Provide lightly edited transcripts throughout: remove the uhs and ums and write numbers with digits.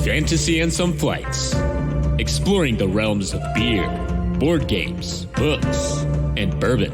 Fantasy and Some Flights, exploring the realms of beer, board games, books, and bourbon.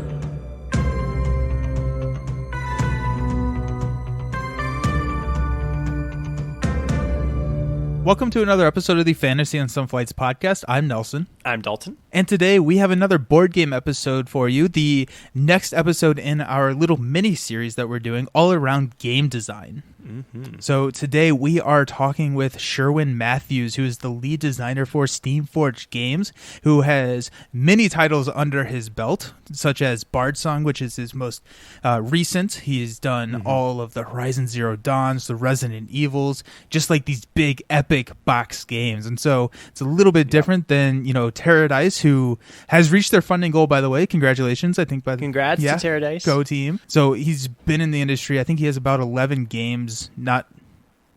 Welcome to another episode of the Fantasy and Some Flights podcast. I'm Nelson. I'm Dalton. And today we have another board game episode for you, the next episode in our little mini-series that we're doing all around game design. Mm-hmm. So today we are talking with Sherwin Matthews, who is the lead designer for Steamforged Games, who has many titles under his belt, such as Bard Song, which is his most recent. He's done all of the Horizon Zero Dawns, the Resident Evils, just like these big epic box games. And so it's a little bit different than, Terra Dice, who has reached their funding goal, by the way. Congratulations, I think. Congrats to Terra Dice. Go team. So he's been in the industry. I think he has about 11 games, not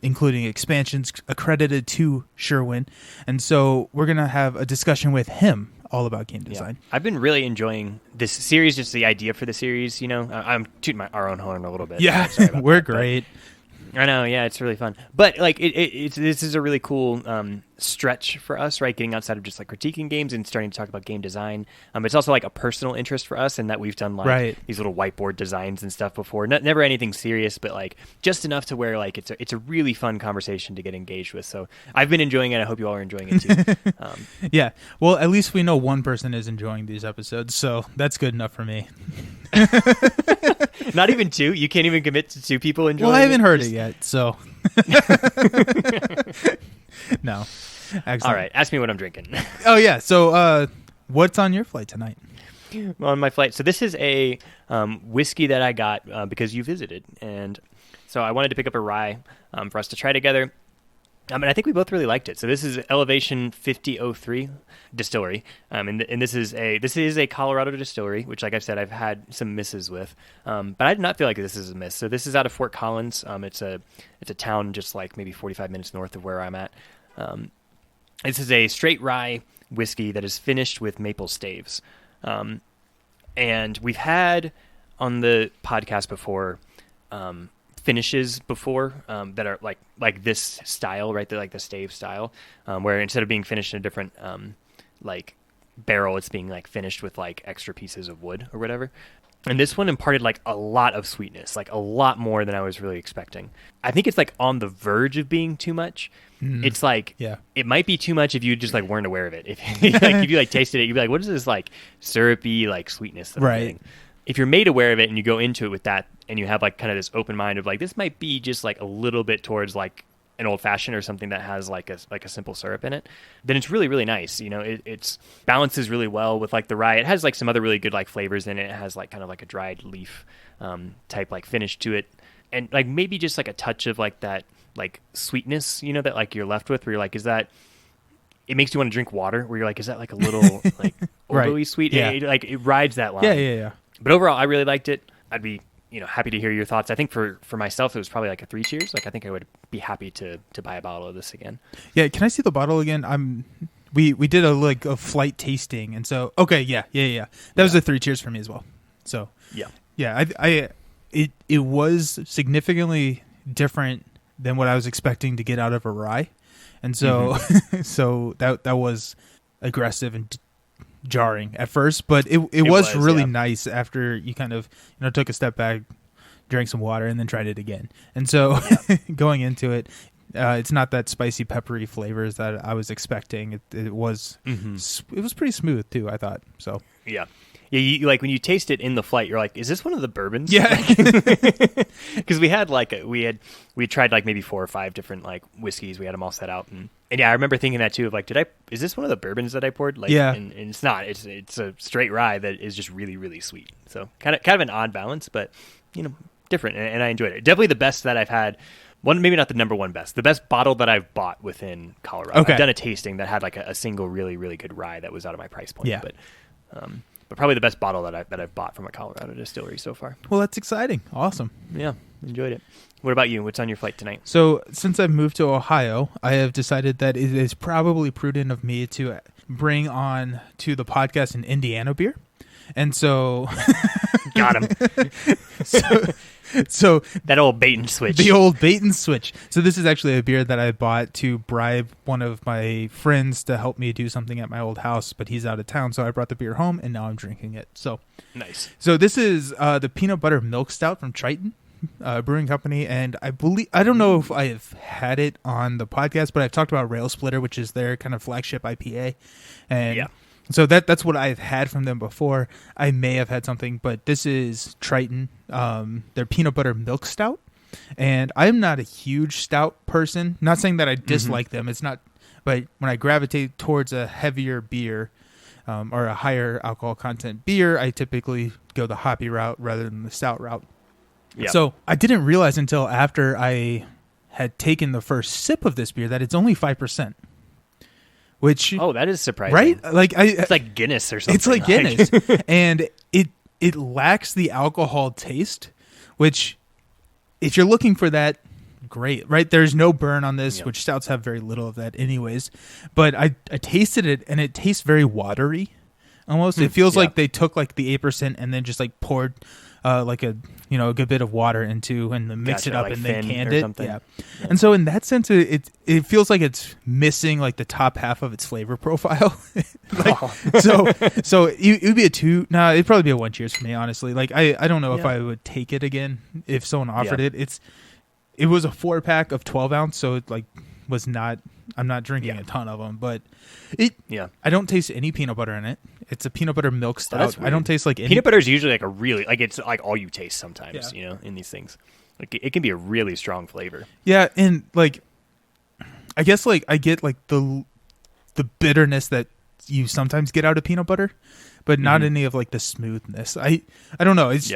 including expansions, accredited to Sherwin. And so we're going to have a discussion with him all about game design. I've been really enjoying this series, just the idea for the series. I'm tooting our own horn a little bit. Yeah, we're great. I know, yeah, it's really fun. But this is a really cool stretch for us, right? Getting outside of just like critiquing games and starting to talk about game design. It's also like a personal interest for us in that we've done these little whiteboard designs and stuff before. Never anything serious, but like just enough to where like it's a really fun conversation to get engaged with. So I've been enjoying it. I hope you all are enjoying it too. Yeah, well, at least we know one person is enjoying these episodes, so that's good enough for me. Not even two? You can't even commit to two people enjoying it? Well, I haven't heard it yet, so. No. Excellent. All right, ask me what I'm drinking. Oh, yeah. So what's on your flight tonight? On my flight. So this is a whiskey that I got because you visited. And so I wanted to pick up a rye for us to try together. And I think we both really liked it. So this is Elevation 5003 Distillery, and this is a Colorado distillery, which, like I said, I've had some misses with, but I did not feel like this is a miss. So this is out of Fort Collins. It's a town just like maybe 45 minutes north of where I'm at. This is a straight rye whiskey that is finished with maple staves, and we've had on the podcast before. Finishes before that are like this style, right? They're like the stave style, where instead of being finished in a different like barrel, it's being like finished with like extra pieces of wood or whatever. And this one imparted like a lot of sweetness, like a lot more than I was really expecting. I think it's like on the verge of being too much. It's like it might be too much if you just like weren't aware of it. If you tasted it, you'd be like, what is this like syrupy like sweetness that I'm getting? If you're made aware of it and you go into it with that and you have like kind of this open mind of like, this might be just like a little bit towards like an old fashioned or something that has like a simple syrup in it, then it's really, really nice. It's balances really well with like the rye. It has like some other really good like flavors in it. It has like kind of like a dried leaf type like finish to it. And like maybe just like a touch of like that like sweetness, that like you're left with where you're like, is that, it makes you want to drink water where you're like, is that like a little like overly sweet? Yeah. It rides that line. Yeah. But overall, I really liked it. I'd be, happy to hear your thoughts. I think for myself, it was probably like a 3 cheers. Like I think I would be happy to buy a bottle of this again. Yeah, can I see the bottle again? We did a flight tasting, and so yeah. That was a 3 cheers for me as well. So it was significantly different than what I was expecting to get out of a rye, and so so that was aggressive and jarring at first, but it was really nice after you kind of took a step back, drank some water, and then tried it again. And so going into it, it's not that spicy peppery flavors that I was expecting. It was it was pretty smooth too, I thought. So you, like when you taste it in the flight, you're like, is this one of the bourbons? Yeah. Because we had we tried like maybe 4 or 5 different like whiskeys. We had them all set out, and yeah, I remember thinking that too of like, is this one of the bourbons that I poured? Like, and it's not. It's a straight rye that is just really, really sweet. So kind of an odd balance, but different, and I enjoyed it. Definitely the best that I've had. One, maybe not the number one best. The best bottle that I've bought within Colorado. Okay. I've done a tasting that had like a single really, really good rye that was out of my price point. Yeah. But probably the best bottle that I've bought from a Colorado distillery so far. Well, that's exciting. Awesome. Yeah, enjoyed it. What about you? What's on your flight tonight? So since I've moved to Ohio, I have decided that it is probably prudent of me to bring on to the podcast an Indiana beer. And so... Got him. So that old bait and switch. The old bait and switch. So this is actually a beer that I bought to bribe one of my friends to help me do something at my old house, but he's out of town, so I brought the beer home, and now I'm drinking it. So nice. So this is the peanut butter milk stout from Triton Brewing Company, and I don't know if I've had it on the podcast, but I've talked about Rail Splitter, which is their kind of flagship IPA, and so that's what I've had from them before. I may have had something, but this is Triton, their peanut butter milk stout, and I'm not a huge stout person. Not saying that I dislike them. It's not, but when I gravitate towards a heavier beer or a higher alcohol content beer, I typically go the hoppy route rather than the stout route. Yep. So I didn't realize until after I had taken the first sip of this beer that it's only 5%. Which that is surprising, right? Like it's like Guinness or something. It's like Guinness, and it lacks the alcohol taste. Which, if you're looking for that, great, right? There's no burn on this, which stouts have very little of that, anyways. But I tasted it, and it tastes very watery. Almost, it feels like they took like the 8% and then just like poured like a good bit of water into and then mixed it up and then canned it. Yeah. And so in that sense, it feels like it's missing like the top half of its flavor profile. So it would be a 2. Nah, it'd probably be a 1 cheers for me, honestly. Like I don't know if I would take it again if someone offered it. It was a 4-pack of 12 ounce, so it like was not. I'm not drinking a ton of them, but I don't taste any peanut butter in it. It's a peanut butter milk stout. I don't taste like any. Peanut butter is usually like a really it's like all you taste sometimes. In these things, like it can be a really strong flavor. Yeah, and like I guess like I get like the bitterness that you sometimes get out of peanut butter, but not any of like the smoothness. I don't know. It's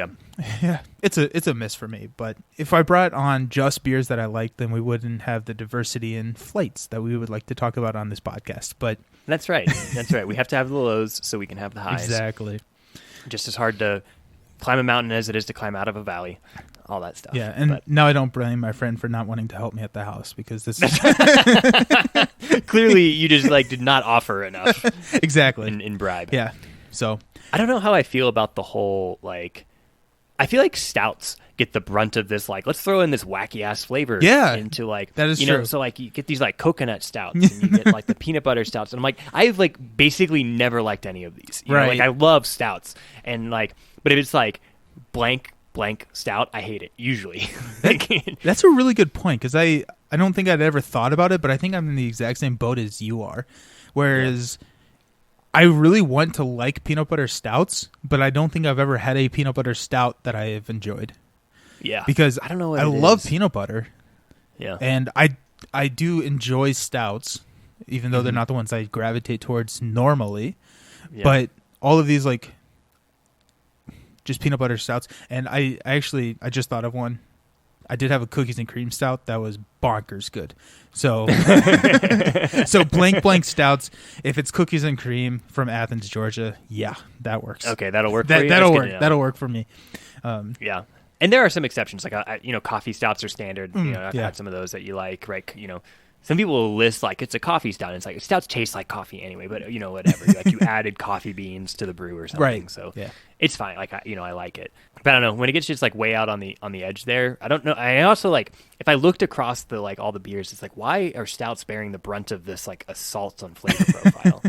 it's a miss for me. But if I brought on just beers that I like, then we wouldn't have the diversity in flights that we would like to talk about on this podcast. But that's right. We have to have the lows so we can have the highs. Exactly. Just as hard to climb a mountain as it is to climb out of a valley. All that stuff. Yeah, and now I don't blame my friend for not wanting to help me at the house because this is clearly you just like did not offer enough. Exactly. In bribe. Yeah. So I don't know how I feel about the whole like. I feel like stouts get the brunt of this. Like, let's throw in this wacky ass flavor. Into like that is true. So like you get these like coconut stouts and you get like the peanut butter stouts, and I'm like I've like basically never liked any of these. You know, like I love stouts and like, but if it's like blank stout, I hate it usually. That's a really good point because I don't think I'd ever thought about it, but I think I'm in the exact same boat as you are. Whereas I really want to like peanut butter stouts, but I don't think I've ever had a peanut butter stout that I have enjoyed. Yeah, because I don't know what I love peanut butter. Yeah, and I do enjoy stouts, even though they're not the ones I gravitate towards normally. Yeah. But all of these like. Just peanut butter stouts. And I just thought of one. I did have a cookies and cream stout that was bonkers good. So so blank stouts. If it's cookies and cream from Athens, Georgia, that works. Okay, that'll work for you. That'll work. That'll work for me. Yeah. And there are some exceptions. Like, coffee stouts are standard. I've had some of those that you like, right? Some people will list like it's a coffee stout. And it's like stouts taste like coffee anyway, but whatever. Like you added coffee beans to the brew or something. Right. So it's fine. Like I like it. But I don't know when it gets just like way out on the edge there. I don't know. I also like if I looked across the like all the beers, it's like why are stouts bearing the brunt of this like assault on flavor profile?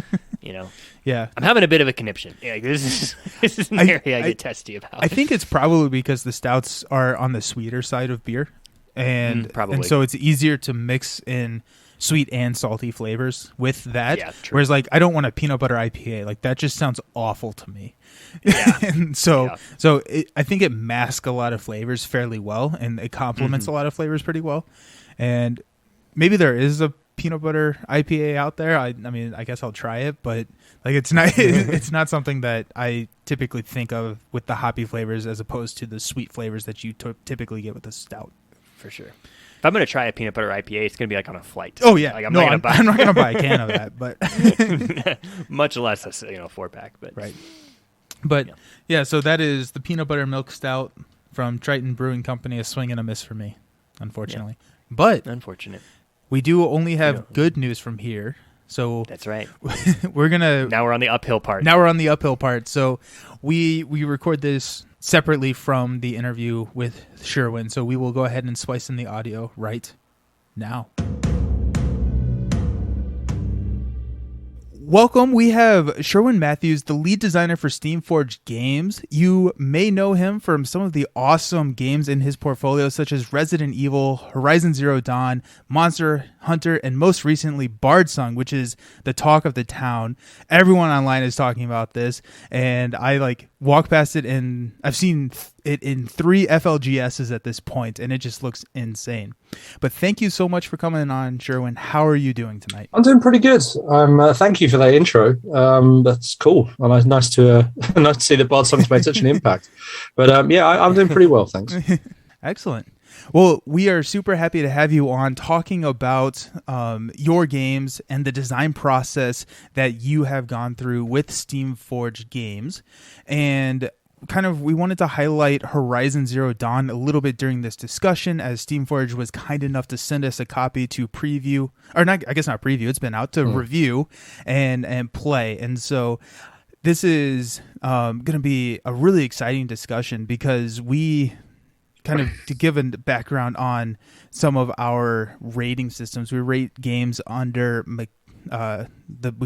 Yeah. I'm having a bit of a conniption. Yeah, this is an area I get testy about. I think it's probably because the stouts are on the sweeter side of beer. And so it's easier to mix in sweet and salty flavors with that. Yeah, true. Whereas like I don't want a peanut butter IPA. Like that just sounds awful to me. Yeah. And so I think it masks a lot of flavors fairly well, and it complements a lot of flavors pretty well. And maybe there is a peanut butter IPA out there. I mean, I guess I'll try it, but like it's not it's not something that I typically think of with the hoppy flavors as opposed to the sweet flavors that you typically get with a stout. For sure. If I'm going to try a peanut butter IPA, it's going to be like on a flight. Oh yeah, like, I'm not going to buy a can of that, but much less a 4-pack. But right. But so that is the peanut butter milk stout from Triton Brewing Company. A swing and a miss for me, unfortunately. Yeah. But unfortunate. We do only have good news from here. So that's right. We're gonna now we're on the uphill part. So we record this separately from the interview with Sherwin. So we will go ahead and splice in the audio right now. Welcome. We have Sherwin Matthews, the lead designer for Steamforged Games. You may know him from some of the awesome games in his portfolio, such as Resident Evil, Horizon Zero Dawn, Monster Hunter, and most recently Bard Song, which is the talk of the town. Everyone online is talking about this, and I walk past it, and I've seen it in 3 FLGSs at this point, and it just looks insane. But thank you so much for coming on, Sherwin. How are you doing tonight? I'm doing pretty good. Thank you for that intro. That's cool. Nice to see that Bard Song's made such an impact. But I'm doing pretty well, thanks. Excellent. Well, we are super happy to have you on talking about your games and the design process that you have gone through with Steamforged Games. And we wanted to highlight Horizon Zero Dawn a little bit during this discussion, as Steamforged was kind enough to send us a copy to preview, or not, I guess not preview, it's been out to review and play. And so this is going to be a really exciting discussion, because we to give a background on some of our rating systems, we rate games under we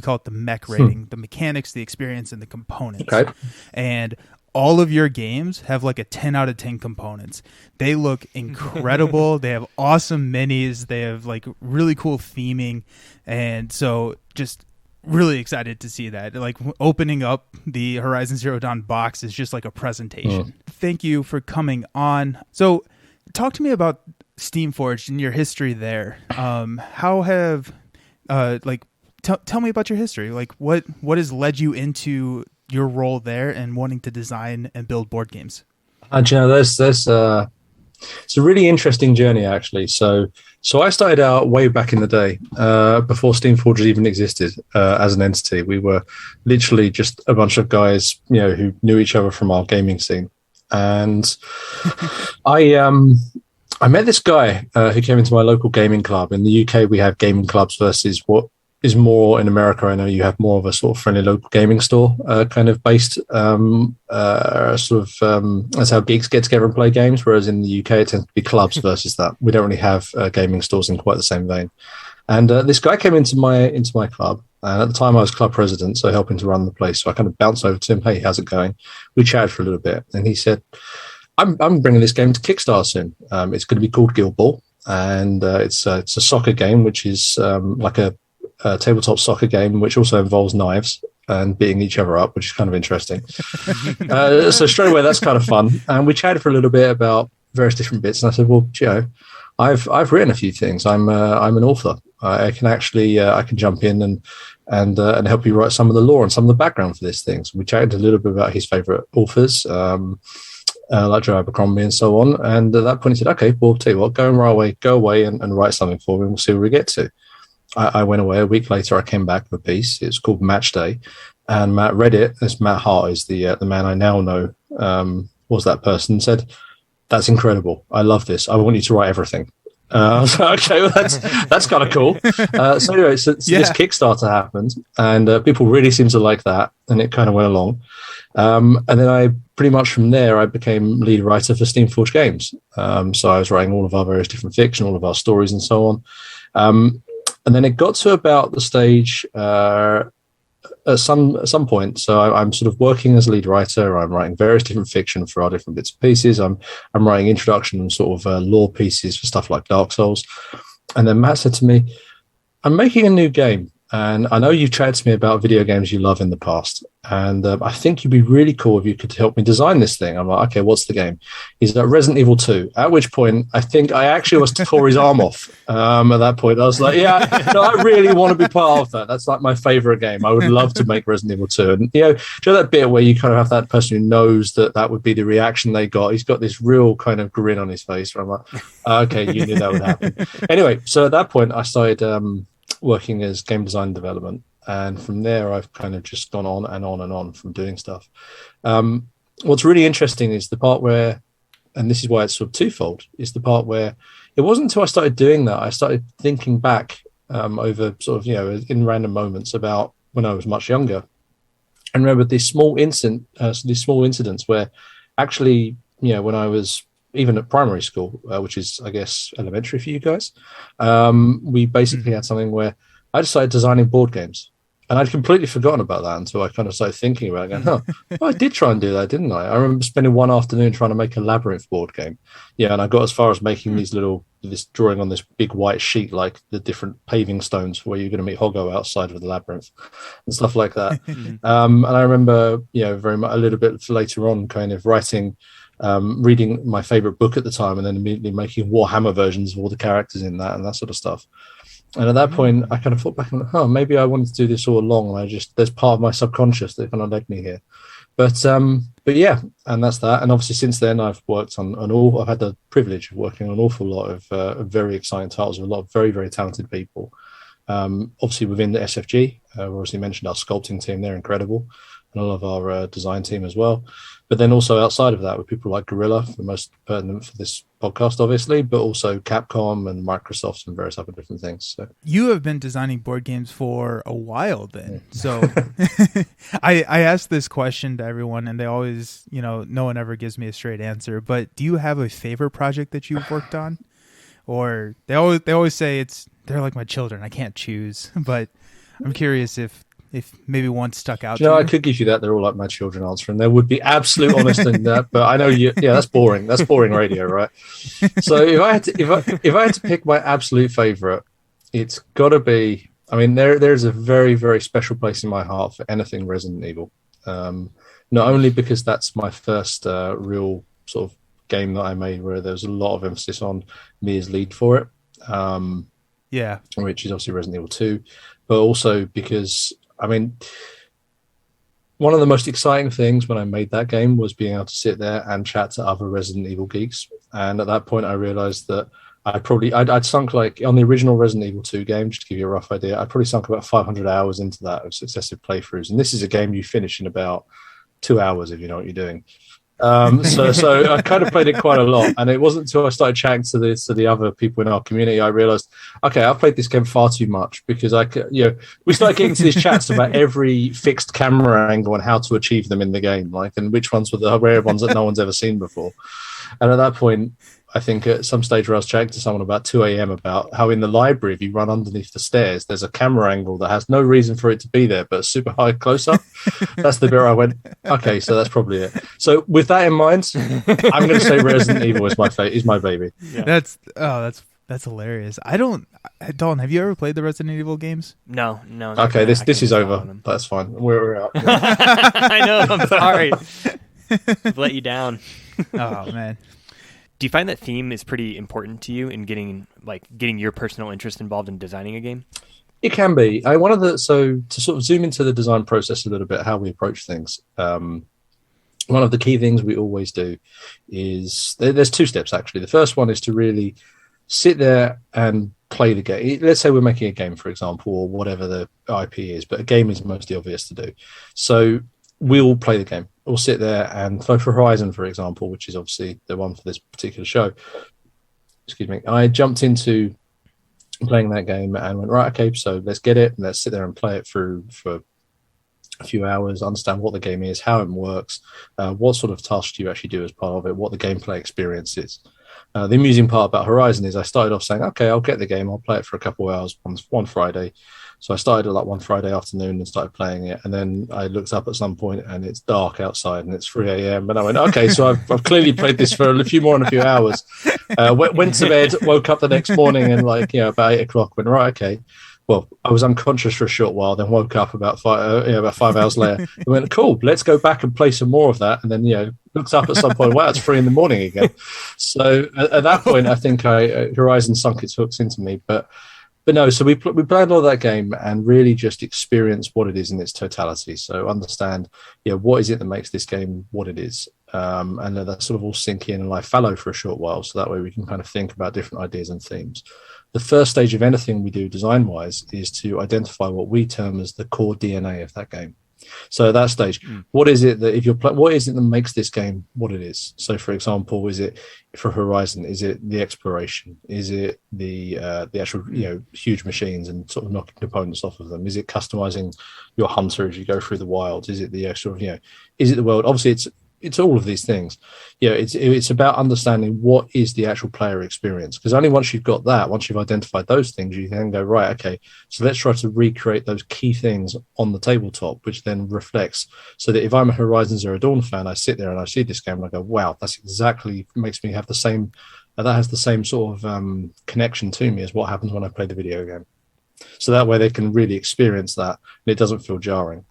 call it the mech rating, the mechanics, the experience, and the components. Okay. And all of your games have a 10 out of 10 components. They look incredible. They have awesome minis. They have really cool theming. And so just really excited to see that. Opening up the Horizon Zero Dawn box is just like a presentation. Thank you for coming on. So talk to me about Steamforged and your history there. How have tell me about your history. What has led you into your role there and wanting to design and build board games? There's it's a really interesting journey, actually. So I started out way back in the day, before Steamforged even existed as an entity. We were literally just a bunch of guys, who knew each other from our gaming scene. And I met this guy who came into my local gaming club. In the UK, we have gaming clubs versus what is more in America. I know you have more of a sort of friendly local gaming store based that's how geeks get together and play games, whereas in the UK it tends to be clubs versus that. We don't really have gaming stores in quite the same vein. And this guy came into my club, and at the time I was club president, so helping to run the place. So I kind of bounced over to him, "Hey, how's it going?" We chatted for a little bit, and he said, I'm bringing this game to Kickstarter soon. It's going to be called Guild Ball, and it's a soccer game, which is like a tabletop soccer game, which also involves knives and beating each other up, which is kind of interesting. So straight away, that's kind of fun. And we chatted for a little bit about various different bits. And I said, "Well, I've written a few things. I'm an author. I can actually I can jump in and help you write some of the lore and some of the background for this thing." So we chatted a little bit about his favorite authors, like Joe Abercrombie and so on. And at that point, he said, "Okay, well, tell you what, go away and write something for me, and we'll see where we get to." I went away. A week later, I came back with a piece. It's called Match Day, and Matt read it. This Matt Hart is the man I now know was that person. Said, "That's incredible. I love this. I want you to write everything." I was like, "Okay, well, that's kind of cool." So anyway, this Kickstarter happened, and people really seemed to like that, and it kind of went along. And then I pretty much from there, I became lead writer for Steamforged Games. So I was writing all of our various different fiction, all of our stories, and so on. And then it got to about the stage at some point. So I'm sort of working as a lead writer. I'm writing various different fiction for our different bits and pieces. I'm writing introduction and sort of lore pieces for stuff like Dark Souls. And then Matt said to me, "I'm making a new game. And I know you've chatted to me about video games you love in the past. And I think you'd be really cool if you could help me design this thing." I'm like, "Okay, what's the game?" He's like, "Resident Evil 2. At which point, I think I actually was tore his arm off. At that point, I was like, "Yeah, no, I really want to be part of that. That's like my favorite game. I would love to make Resident Evil 2. And, do you know that bit where you kind of have that person who knows that would be the reaction they got? He's got this real kind of grin on his face. Where I'm like, "Okay, you knew that would happen." Anyway, so at that point, I started working as game design development. And from there, I've kind of just gone on and on and on from doing stuff. What's really interesting is the part where, and this is why it's sort of twofold, is the part where it wasn't until I started doing that, I started thinking back over sort of, in random moments about when I was much younger. And remember these small incidents where actually, when I was even at primary school, which is, I guess, elementary for you guys, we basically had something where I decided designing board games. And I'd completely forgotten about that until I kind of started thinking about it, going, I did try and do that, didn't I? I remember spending one afternoon trying to make a Labyrinth board game. Yeah, and I got as far as making this drawing on this big white sheet, like the different paving stones where you're going to meet Hoggo outside of the Labyrinth and stuff like that. And I remember, very much a little bit later on kind of writing, reading my favorite book at the time and then immediately making Warhammer versions of all the characters in that and that sort of stuff. And at that point, I kind of thought back and maybe I wanted to do this all along. And there's part of my subconscious that kind of led me here. But yeah, and that's that. And obviously since then, I've worked I've had the privilege of working on an awful lot of very exciting titles with a lot of very, very talented people. Obviously within the SFG, we obviously mentioned our sculpting team, they're incredible. And all of our design team as well. But then also outside of that with people like Guerrilla, the most pertinent for this podcast, obviously, but also Capcom and Microsoft and various other different things. So you have been designing board games for a while then. So I ask this question to everyone and they always, no one ever gives me a straight answer, but do you have a favorite project that you've worked on? Or they always say they're like my children. I can't choose, but I'm curious if maybe one stuck out to you. I could give you that. They're all like my children answering. There would be absolute honesty in that, but I know that's boring. That's boring radio, right? So if I had to pick my absolute favorite, it's got to be, there's a very, very special place in my heart for anything Resident Evil. Not only because that's my first real sort of game that I made where there's a lot of emphasis on me as lead for it. Which is obviously Resident Evil 2, but also because one of the most exciting things when I made that game was being able to sit there and chat to other Resident Evil geeks. And at that point, I realized that I'd sunk, like on the original Resident Evil 2 game, just to give you a rough idea, I'd probably sunk about 500 hours into that of successive playthroughs. And this is a game you finish in about 2 hours if you know what you're doing. So I kind of played it quite a lot, and it wasn't until I started chatting to the other people in our community I realized, okay, I've played this game far too much because we started getting to these chats about every fixed camera angle and how to achieve them in the game, and which ones were the rare ones that no one's ever seen before. And at that point, I think at some stage where I was chatting to someone about 2 a.m. about how in the library, if you run underneath the stairs, there's a camera angle that has no reason for it to be there, but a super high close-up. That's the bit where I went, okay, so that's probably it. So with that in mind, I'm going to say Resident Evil is my baby. Yeah. That's hilarious. Dalton, have you ever played the Resident Evil games? No. Okay, this is over. That's fine. We're out. Yeah. I know. I'm sorry. I've let you down. Oh man. Do you find that theme is pretty important to you in getting your personal interest involved in designing a game? It can be. So to sort of zoom into the design process a little bit, how we approach things. One of the key things we always do is there's 2 steps actually. The first one is to really sit there and play the game. Let's say we're making a game, for example, or whatever the IP is, but a game is mostly obvious to do. So we'll play the game. We'll sit there and for Horizon, for example, which is obviously the one for this particular show. Excuse me. I jumped into playing that game and went, right, okay, so let's get it and let's sit there and play it through for a few hours, understand what the game is, how it works, what sort of tasks do you actually do as part of it, what the gameplay experience is. The amusing part about Horizon is I started off saying, okay, I'll get the game, I'll play it for a couple of hours one Friday. So I started at one Friday afternoon and started playing it. And then I looked up at some point and it's dark outside and it's 3 a.m. And I went, okay, so I've clearly played this for a few hours. Went to bed, woke up the next morning and about 8 o'clock, went, right, okay. Well, I was unconscious for a short while, then woke up about 5 hours later. I went, cool, let's go back and play some more of that. And then, looked up at some point, wow, it's 3 a.m. again. So at that point, I think Horizon sunk its hooks into me. But no, so we played all that game and really just experience what it is in its totality. So understand, what is it that makes this game what it is? And let that sort of all sink in and lie fallow for a short while. So that way we can kind of think about different ideas and themes. The first stage of anything we do design-wise is to identify what we term as the core DNA of that game. So at that stage, what is it that what is it that makes this game what it is? So, for example, is it for Horizon? Is it the exploration? Is it the actual huge machines and sort of knocking components off of them? Is it customizing your hunter as you go through the wilds? Is it the actual is it the world? Obviously, it's all of these things. It's about understanding what is the actual player experience, because only once you've got that, once you've identified those things, you then go, right, okay, so let's try to recreate those key things on the tabletop, which then reflects, so that if I'm a Horizon Zero Dawn fan, I sit there and I see this game and I go, wow, that's exactly, makes me have the same, that has the same sort of connection to me as what happens when I play the video game. So that way they can really experience that and it doesn't feel jarring.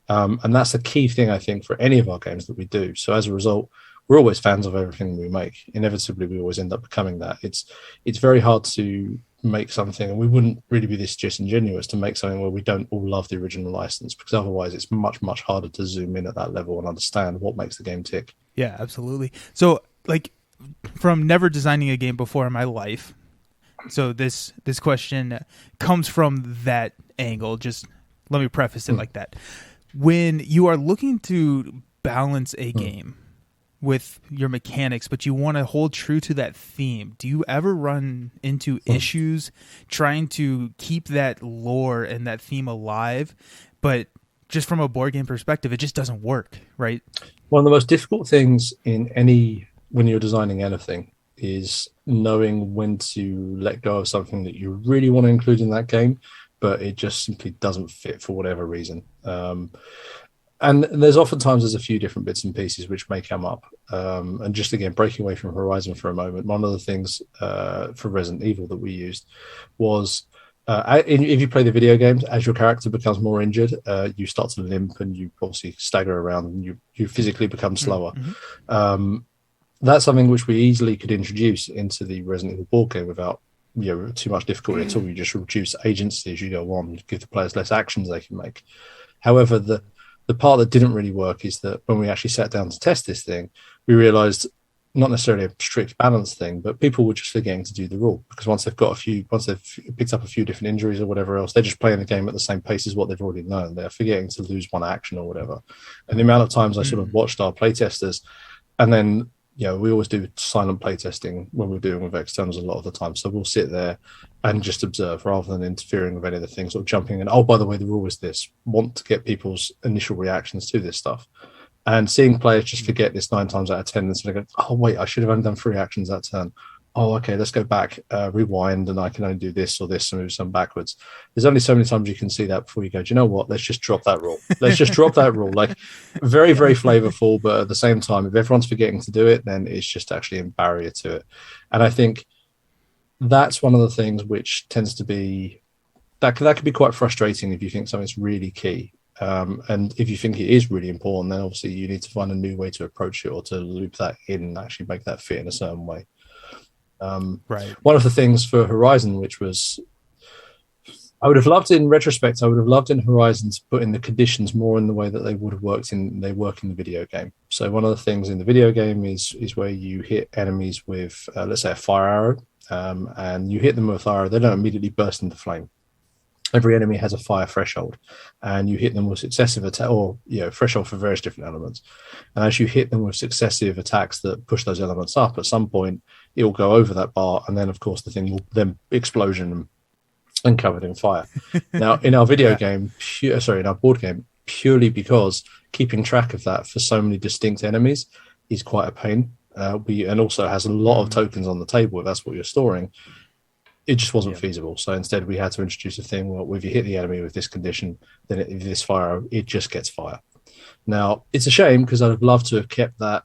And that's the key thing, I think, for any of our games that we do. So as a result, we're always fans of everything we make. Inevitably, we always end up becoming that. It's very hard to make something, and we wouldn't really be this disingenuous to make something where we don't all love the original license, because otherwise it's much, much harder to zoom in at that level and understand what makes the game tick. Yeah, absolutely. So, like, from never designing a game before in my life, so this question comes from that angle. Just let me preface it like that. When you are looking to balance a game with your mechanics, but you want to hold true to that theme, do you ever run into issues trying to keep that lore and that theme alive, but just from a board game perspective, it just doesn't work, right? One of the most difficult things when you're designing anything is knowing when to let go of something that you really want to include in that game, but it just simply doesn't fit for whatever reason. And there's a few different bits and pieces which may come up. And just again, breaking away from Horizon for a moment, one of the things for Resident Evil that we used was, if you play the video games, as your character becomes more injured, you start to limp and you obviously stagger around and you physically become slower. Mm-hmm. That's something which we easily could introduce into the Resident Evil board game without too much difficulty at all. You just reduce agency as you go on, give the players less actions they can make. However, the part that didn't really work is that when we actually sat down to test this thing, we realized, not necessarily a strict balance thing, but people were just forgetting to do the rule, because once they've picked up a few different injuries or whatever else, they're just playing the game at the same pace as what they've already learned. They're forgetting to lose one action or whatever. And the amount of times I sort of watched our playtesters, and then we always do silent playtesting when we're doing with externals a lot of the time. So we'll sit there and just observe rather than interfering with any of the things or jumping in. Oh, by the way, the rule is this. Want to get people's initial reactions to this stuff. And seeing players just forget this 9 times out of 10 and sort of go, oh, wait, I should have only done 3 actions that turn. Oh, okay, let's go back, rewind, and I can only do this or this and move some backwards. There's only so many times you can see that before you go, do you know what? Let's just drop that rule. Let's just drop that rule. Like, very, very flavorful, but at the same time, if everyone's forgetting to do it, then it's just actually a barrier to it. And I think that's one of the things which tends to be, that could be quite frustrating if you think something's really key. And if you think it is really important, then obviously you need to find a new way to approach it or to loop that in and actually make that fit in a certain way. Right. One of the things for Horizon, which was, I would have loved it in retrospect, I would have loved in Horizon to put in the conditions more in the way that they would have worked they work in the video game. So one of the things in the video game is where you hit enemies with, let's say, a fire arrow, and you hit them with a fire arrow, they don't immediately burst into flame. Every enemy has a fire threshold, and you hit them with successive attack, or threshold for various different elements. And as you hit them with successive attacks that push those elements up, at some point it will go over that bar, and then of course the thing will then explosion and covered in fire. Now in our video game, in our board game, purely because keeping track of that for so many distinct enemies is quite a pain. And also has a lot of tokens on the table if that's what you're storing. It just wasn't feasible. So instead we had to introduce a thing where if you hit the enemy with this condition, then if this fire, it just gets fire. Now, it's a shame because I'd have loved to have kept that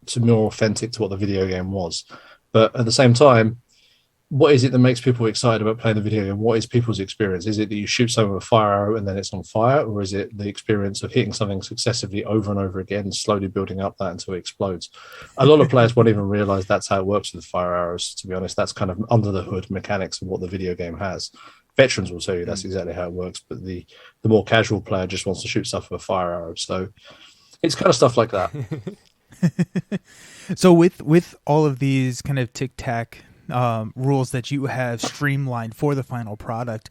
to more authentic to what the video game was. But at the same time, what is it that makes people excited about playing the video game? What is people's experience? Is it that you shoot someone with a fire arrow and then it's on fire? Or is it the experience of hitting something successively over and over again, slowly building up that until it explodes? A lot of players won't even realize that's how it works with fire arrows, to be honest. That's kind of under the hood mechanics of what the video game has. Veterans will tell you that's exactly how it works, but the more casual player just wants to shoot stuff with a fire arrow. So it's kind of stuff like that. So with all of these kind of tic-tac rules that you have streamlined for the final product,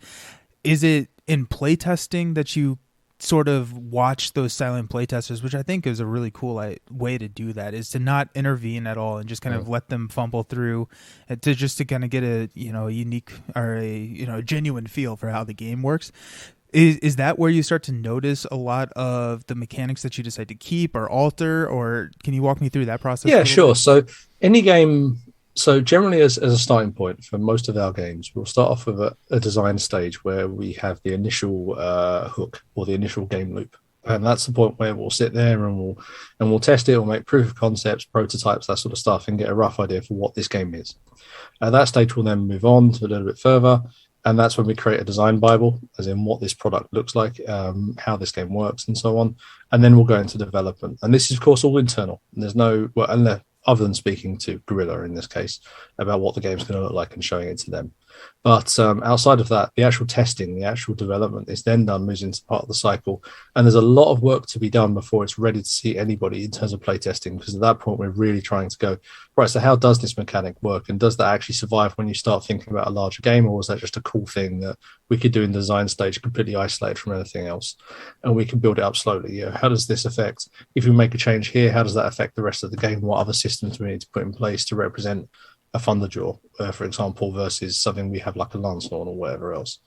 is it in playtesting that you sort of watch those silent playtesters, which I think is a really cool way to do that, is to not intervene at all and just kind of let them fumble through to kind of get a unique or a genuine feel for how the game works? Is that where you start to notice a lot of the mechanics that you decide to keep or alter, or can you walk me through that process? Yeah, sure. So any game, so generally as a starting point for most of our games, we'll start off with a design stage where we have the initial hook or the initial game loop. And that's the point where we'll sit there and we'll test it, we'll make proof of concepts, prototypes, that sort of stuff, and get a rough idea for what this game is. At that stage, we'll then move on to a little bit further. And that's when we create a design Bible, as in what this product looks like, how this game works, and so on. And then we'll go into development. And this is, of course, all internal. And there's no, well, unless, other than speaking to Guerrilla in this case, about what the game's going to look like and showing it to them. But outside of that, the actual testing, the actual development is then done, moves into part of the cycle. And there's a lot of work to be done before it's ready to see anybody in terms of playtesting, because at that point, we're really trying to go, right, so how does this mechanic work? And does that actually survive when you start thinking about a larger game? Or was that just a cool thing that we could do in the design stage, completely isolated from anything else? And we can build it up slowly. You know, how does this affect, if we make a change here, how does that affect the rest of the game? What other systems we need to put in place to represent a Thunderjaw, for example, versus something we have like a Lancelot or whatever else.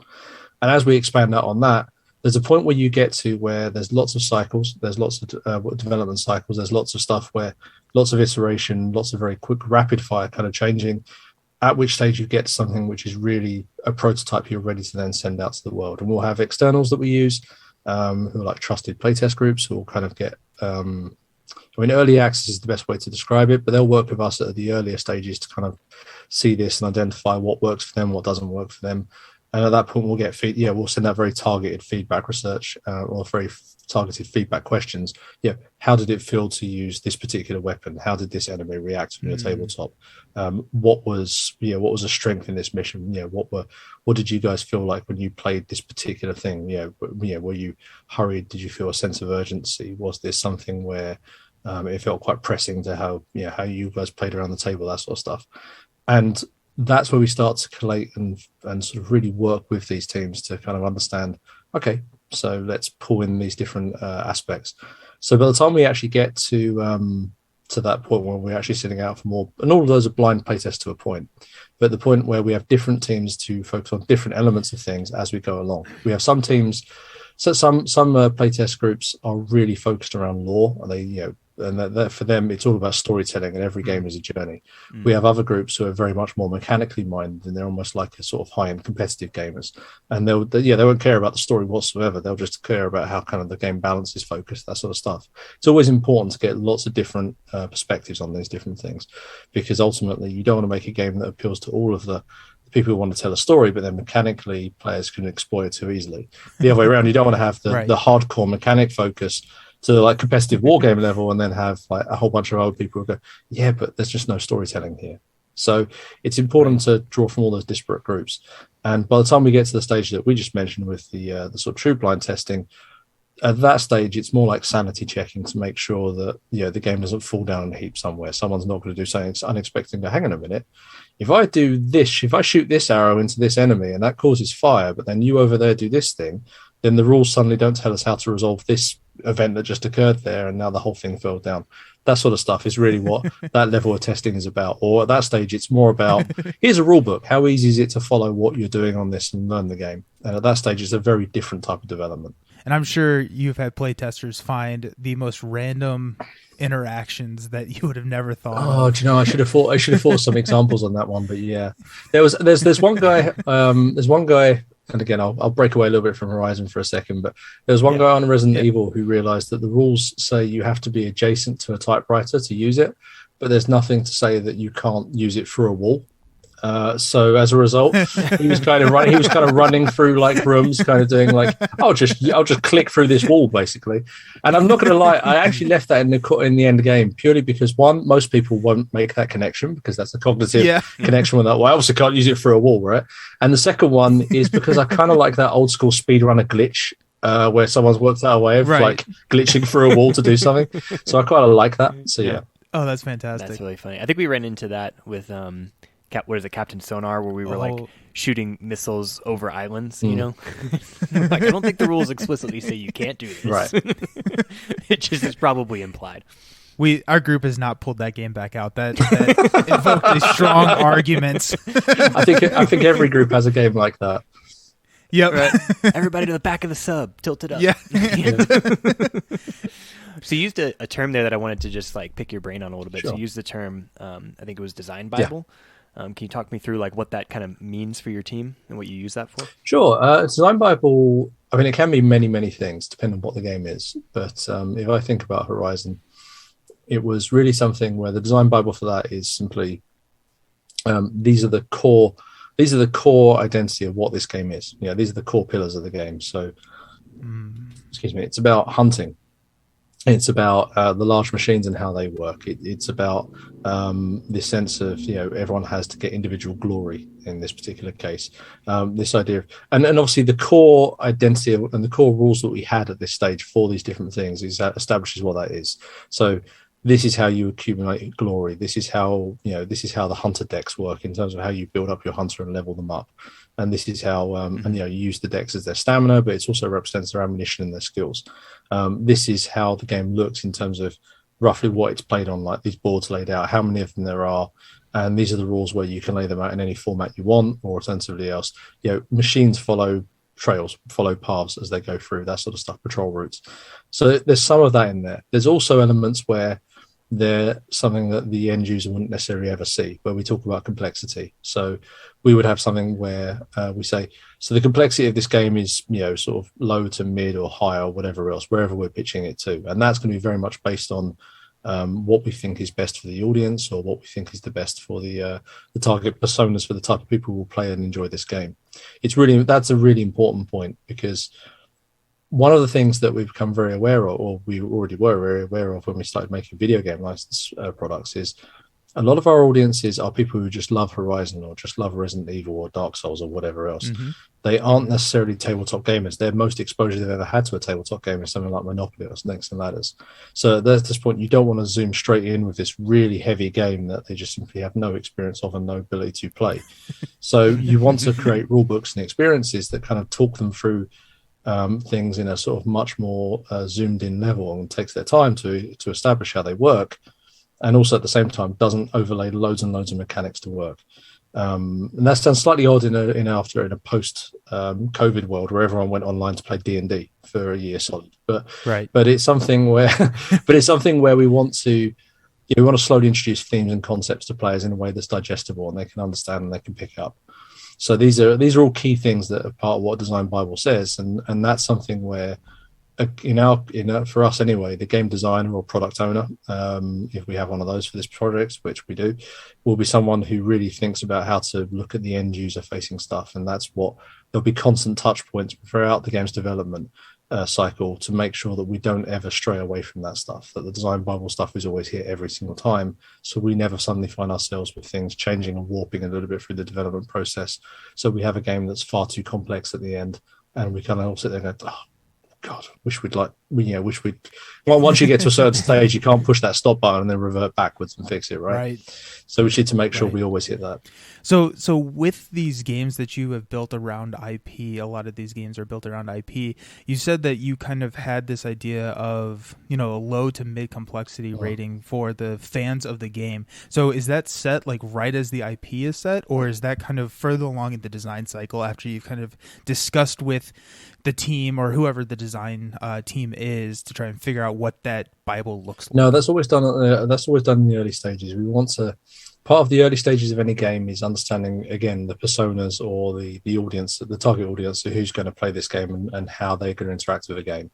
And as we expand out on that, there's a point where you get to where there's lots of cycles, there's lots of development cycles, there's lots of stuff where lots of iteration, lots of very quick, rapid fire kind of changing, at which stage you get something which is really a prototype you're ready to then send out to the world. And we'll have externals that we use, who are like trusted playtest groups who will kind of get... I mean, early access is the best way to describe it, but they'll work with us at the earlier stages to kind of see this and identify what works for them, what doesn't work for them. And at that point, we'll get we'll send out very targeted feedback research or very targeted feedback questions. Yeah, how did it feel to use this particular weapon? How did this enemy react on your tabletop? What was a strength in this mission? What did you guys feel like when you played this particular thing? Were you hurried? Did you feel a sense of urgency? Was this something where it felt quite pressing to how you guys played around the table, that sort of stuff? And that's where we start to collate and sort of really work with these teams to kind of understand, okay, so let's pull in these different aspects. So by the time we actually get to that point where we're actually sitting out for more, and all of those are blind playtests to a point, but the point where we have different teams to focus on different elements of things as we go along. We have some teams, so some playtest groups are really focused around lore, and they and for them it's all about storytelling, and every game is a journey. We have other groups who are very much more mechanically minded, and they're almost like a sort of high-end competitive gamers, and they won't care about the story whatsoever. They'll just care about how kind of the game balance is focused, that sort of stuff. It's always important to get lots of different perspectives on these different things, because ultimately you don't want to make a game that appeals to all of the people who want to tell a story, but then mechanically players can exploit it too easily. The other way around, you don't want to have the hardcore mechanic focus to like competitive wargame level, and then have like a whole bunch of old people who go, yeah, but there's just no storytelling here. So it's important to draw from all those disparate groups. And by the time we get to the stage that we just mentioned with the sort of true blind testing, at that stage, it's more like sanity checking to make sure that the game doesn't fall down in a heap somewhere. Someone's not going to do something unexpected and go, hang on a minute, if I do this, if I shoot this arrow into this enemy and that causes fire, but then you over there do this thing, then the rules suddenly don't tell us how to resolve this event that just occurred there, and now the whole thing fell down. That sort of stuff is really what that level of testing is about. Or at that stage, it's more about, here's a rule book. How easy is it to follow what you're doing on this and learn the game? And at that stage, it's a very different type of development. And I'm sure you've had playtesters find the most random interactions that you would have never thought of. Do you know, I should have thought of some examples on that one, but yeah. There's one guy, and again, I'll break away a little bit from Horizon for a second, but there's one guy on Resident Evil who realized that the rules say you have to be adjacent to a typewriter to use it, but there's nothing to say that you can't use it through a wall. So as a result, he was kind of running through like rooms, kind of doing like, I'll just click through this wall basically. And I'm not going to lie, I actually left that in the end game purely because one, most people won't make that connection because that's a cognitive connection with that. Well, I obviously can't use it through a wall, right? And the second one is because I kind of like that old school speedrunner glitch. Where someone's worked out a way of like glitching through a wall to do something. So I quite like that. So yeah. Oh, that's fantastic. That's really funny. I think we ran into that with Captain Sonar, where we were like shooting missiles over islands, you know? Like, I don't think the rules explicitly say you can't do this. Right. It just is probably implied. Our group has not pulled that game back out. That invoked a strong argument. I think every group has a game like that. Yep. Right. Everybody to the back of the sub, tilt it up. Yeah. So you used a term there that I wanted to just like pick your brain on a little bit. Sure. So you used the term, I think it was Design Bible. Can you talk me through like what that kind of means for your team and what you use that for? Sure. Design Bible, I mean, it can be many, many things depending on what the game is. But if I think about Horizon, it was really something where the Design Bible for that is simply these are the core identity of what this game is. These are the core pillars of the game. So, excuse me, it's about hunting. It's about the large machines and how they work. It's about this sense of everyone has to get individual glory in this particular case. This idea of, and obviously the core identity and the core rules that we had at this stage for these different things is that establishes what that is. So this is how you accumulate glory. This is how the hunter decks work in terms of how you build up your hunter and level them up. And this is how you use the decks as their stamina, but it also represents their ammunition and their skills. This is how the game looks in terms of roughly what it's played on, like these boards laid out, how many of them there are, and these are the rules where you can lay them out in any format you want, or alternatively else. Machines follow trails, follow paths as they go through, that sort of stuff, patrol routes. So there's some of that in there. There's also elements where they're something that the end user wouldn't necessarily ever see, where we talk about complexity. So we would have something where we say, so the complexity of this game is, sort of low to mid or high or whatever else, wherever we're pitching it to. And that's going to be very much based on what we think is best for the audience, or what we think is the best for the target personas for the type of people who will play and enjoy this game. That's a really important point, because one of the things that we've become very aware of, or we already were very aware of when we started making video game license products, is a lot of our audiences are people who just love Horizon or just love Resident Evil or Dark Souls or whatever else. Mm-hmm. They aren't necessarily tabletop gamers. Their most exposure they've ever had to a tabletop game is something like Monopoly or Snakes and Ladders. So at this point, you don't want to zoom straight in with this really heavy game that they just simply have no experience of and no ability to play. So you want to create rule books and experiences that kind of talk them through things in a sort of much more zoomed in level, and takes their time to establish how they work, and also at the same time doesn't overlay loads and loads of mechanics to work. And that sounds slightly odd in a post COVID world where everyone went online to play D&D for a year solid. But it's something where we want to slowly introduce themes and concepts to players in a way that's digestible and they can understand and they can pick up. So these are all key things that are part of what Design Bible says, and that's something where, for us anyway, the game designer or product owner, if we have one of those for this project, which we do, will be someone who really thinks about how to look at the end user facing stuff, and there'll be constant touch points throughout the game's development cycle to make sure that we don't ever stray away from that stuff, that the Design Bible stuff is always here every single time, so we never suddenly find ourselves with things changing and warping a little bit through the development process, so we have a game that's far too complex at the end, and we kind of all sit there and go, oh God, wish we'd well, once you get to a certain stage, you can't push that stop button and then revert backwards and fix it, right? So we need to make sure we always hit that. So with these games that you have built around IP, a lot of these games are built around IP. You said that you kind of had this idea of, a low to mid complexity rating for the fans of the game. So is that set like right as the IP is set, or is that kind of further along in the design cycle after you've kind of discussed with the team or whoever the design team is to try and figure out what that Bible looks like? No, that's always done. That's always done in the early stages. We want to. Part of the early stages of any game is understanding, again, the personas or the audience, the target audience, who's going to play this game and how they're going to interact with the game.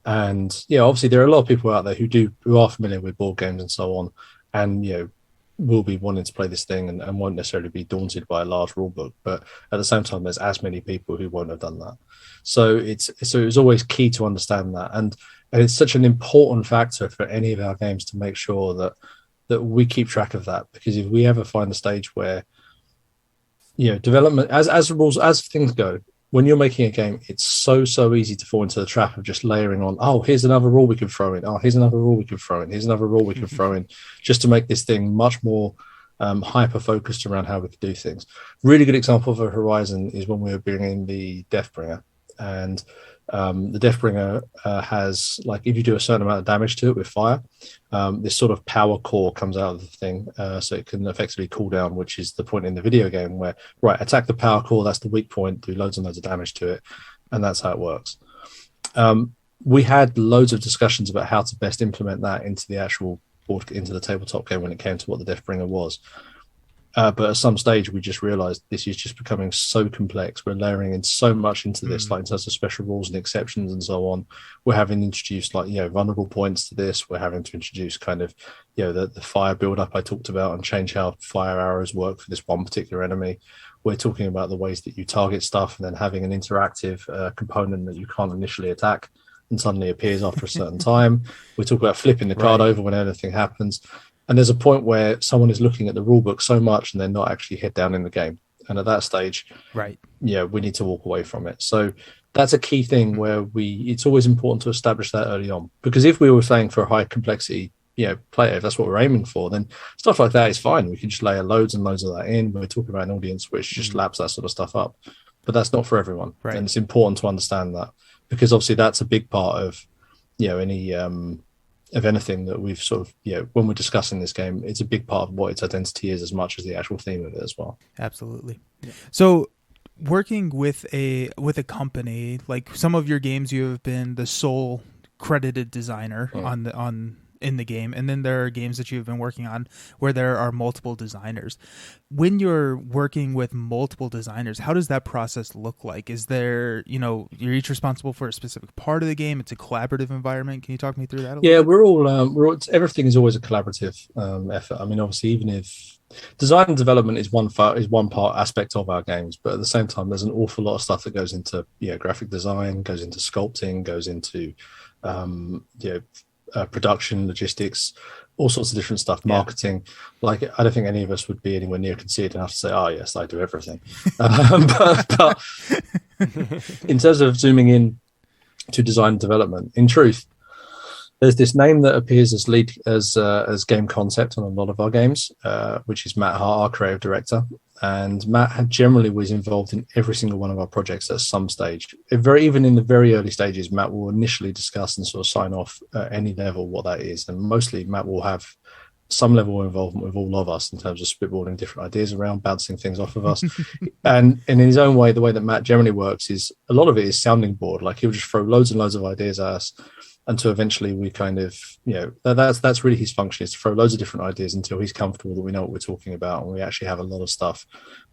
And obviously there are a lot of people out there who are familiar with board games and so on, and will be wanting to play this thing and won't necessarily be daunted by a large rule book. But at the same time, there's as many people who won't have done that. So it's always key to understand that, and it's such an important factor for any of our games to make sure that we keep track of that, because if we ever find a stage where development as things go, when you're making a game, it's so easy to fall into the trap of just layering on, oh, here's another rule we can throw in, oh, here's another rule we can throw in, here's another rule we can throw in, just to make this thing much more hyper focused around how we could do things. Really good example of a Horizon is when we were bringing the Deathbringer. and the Deathbringer has, like, if you do a certain amount of damage to it with fire, this sort of power core comes out of the thing, so it can effectively cool down, which is the point in the video game where, right, attack the power core, that's the weak point, do loads and loads of damage to it, and that's how it works. We had loads of discussions about how to best implement that into the actual board, into the tabletop game when it came to what the Deathbringer was. But at some stage, we just realized this is just becoming so complex. We're layering in so much into this, like in terms of special rules and exceptions and so on. We're having introduced, like, vulnerable points to this. We're having to introduce kind of, the fire build-up I talked about and change how fire arrows work for this one particular enemy. We're talking about the ways that you target stuff and then having an interactive component that you can't initially attack and suddenly appears after a certain time. We talk about flipping the card over when anything happens. And there's a point where someone is looking at the rule book so much and they're not actually head down in the game. And at that stage, we need to walk away from it. So that's a key thing where it's always important to establish that early on. Because if we were playing for a high complexity, player, if that's what we're aiming for, then stuff like that is fine. We can just layer loads and loads of that in. We're talking about an audience which just laps that sort of stuff up. But that's not for everyone. Right. And it's important to understand that, because obviously that's a big part of, any of anything that we've sort of, when we're discussing this game, it's a big part of what its identity is as much as the actual theme of it as well. Absolutely. Yeah. So working with a company, like some of your games, you have been the sole credited designer in the game, and then there are games that you've been working on where there are multiple designers. When you're working with multiple designers, how does that process look like? Is there, you're each responsible for a specific part of the game? It's a collaborative environment. Can you talk me through that a little bit? We're all everything is always a collaborative effort. I mean, obviously, even if design and development is one part aspect of our games, but at the same time, there's an awful lot of stuff that goes into graphic design, goes into sculpting, goes into production, logistics, all sorts of different stuff, marketing. Like, I don't think any of us would be anywhere near conceited enough to say, oh yes, I do everything. But in terms of zooming in to design and development, in truth, there's this name that appears as lead as game concept on a lot of our games, which is Matt Hart, our creative director. And Matt generally was involved in every single one of our projects at some stage. Even in the very early stages, Matt will initially discuss and sort of sign off at any level what that is. And mostly Matt will have some level of involvement with all of us in terms of spitballing different ideas around, bouncing things off of us. And in his own way, the way that Matt generally works is a lot of it is sounding board. Like, he'll just throw loads and loads of ideas at us until eventually we kind of, that's really his function, is to throw loads of different ideas until he's comfortable that we know what we're talking about and we actually have a lot of stuff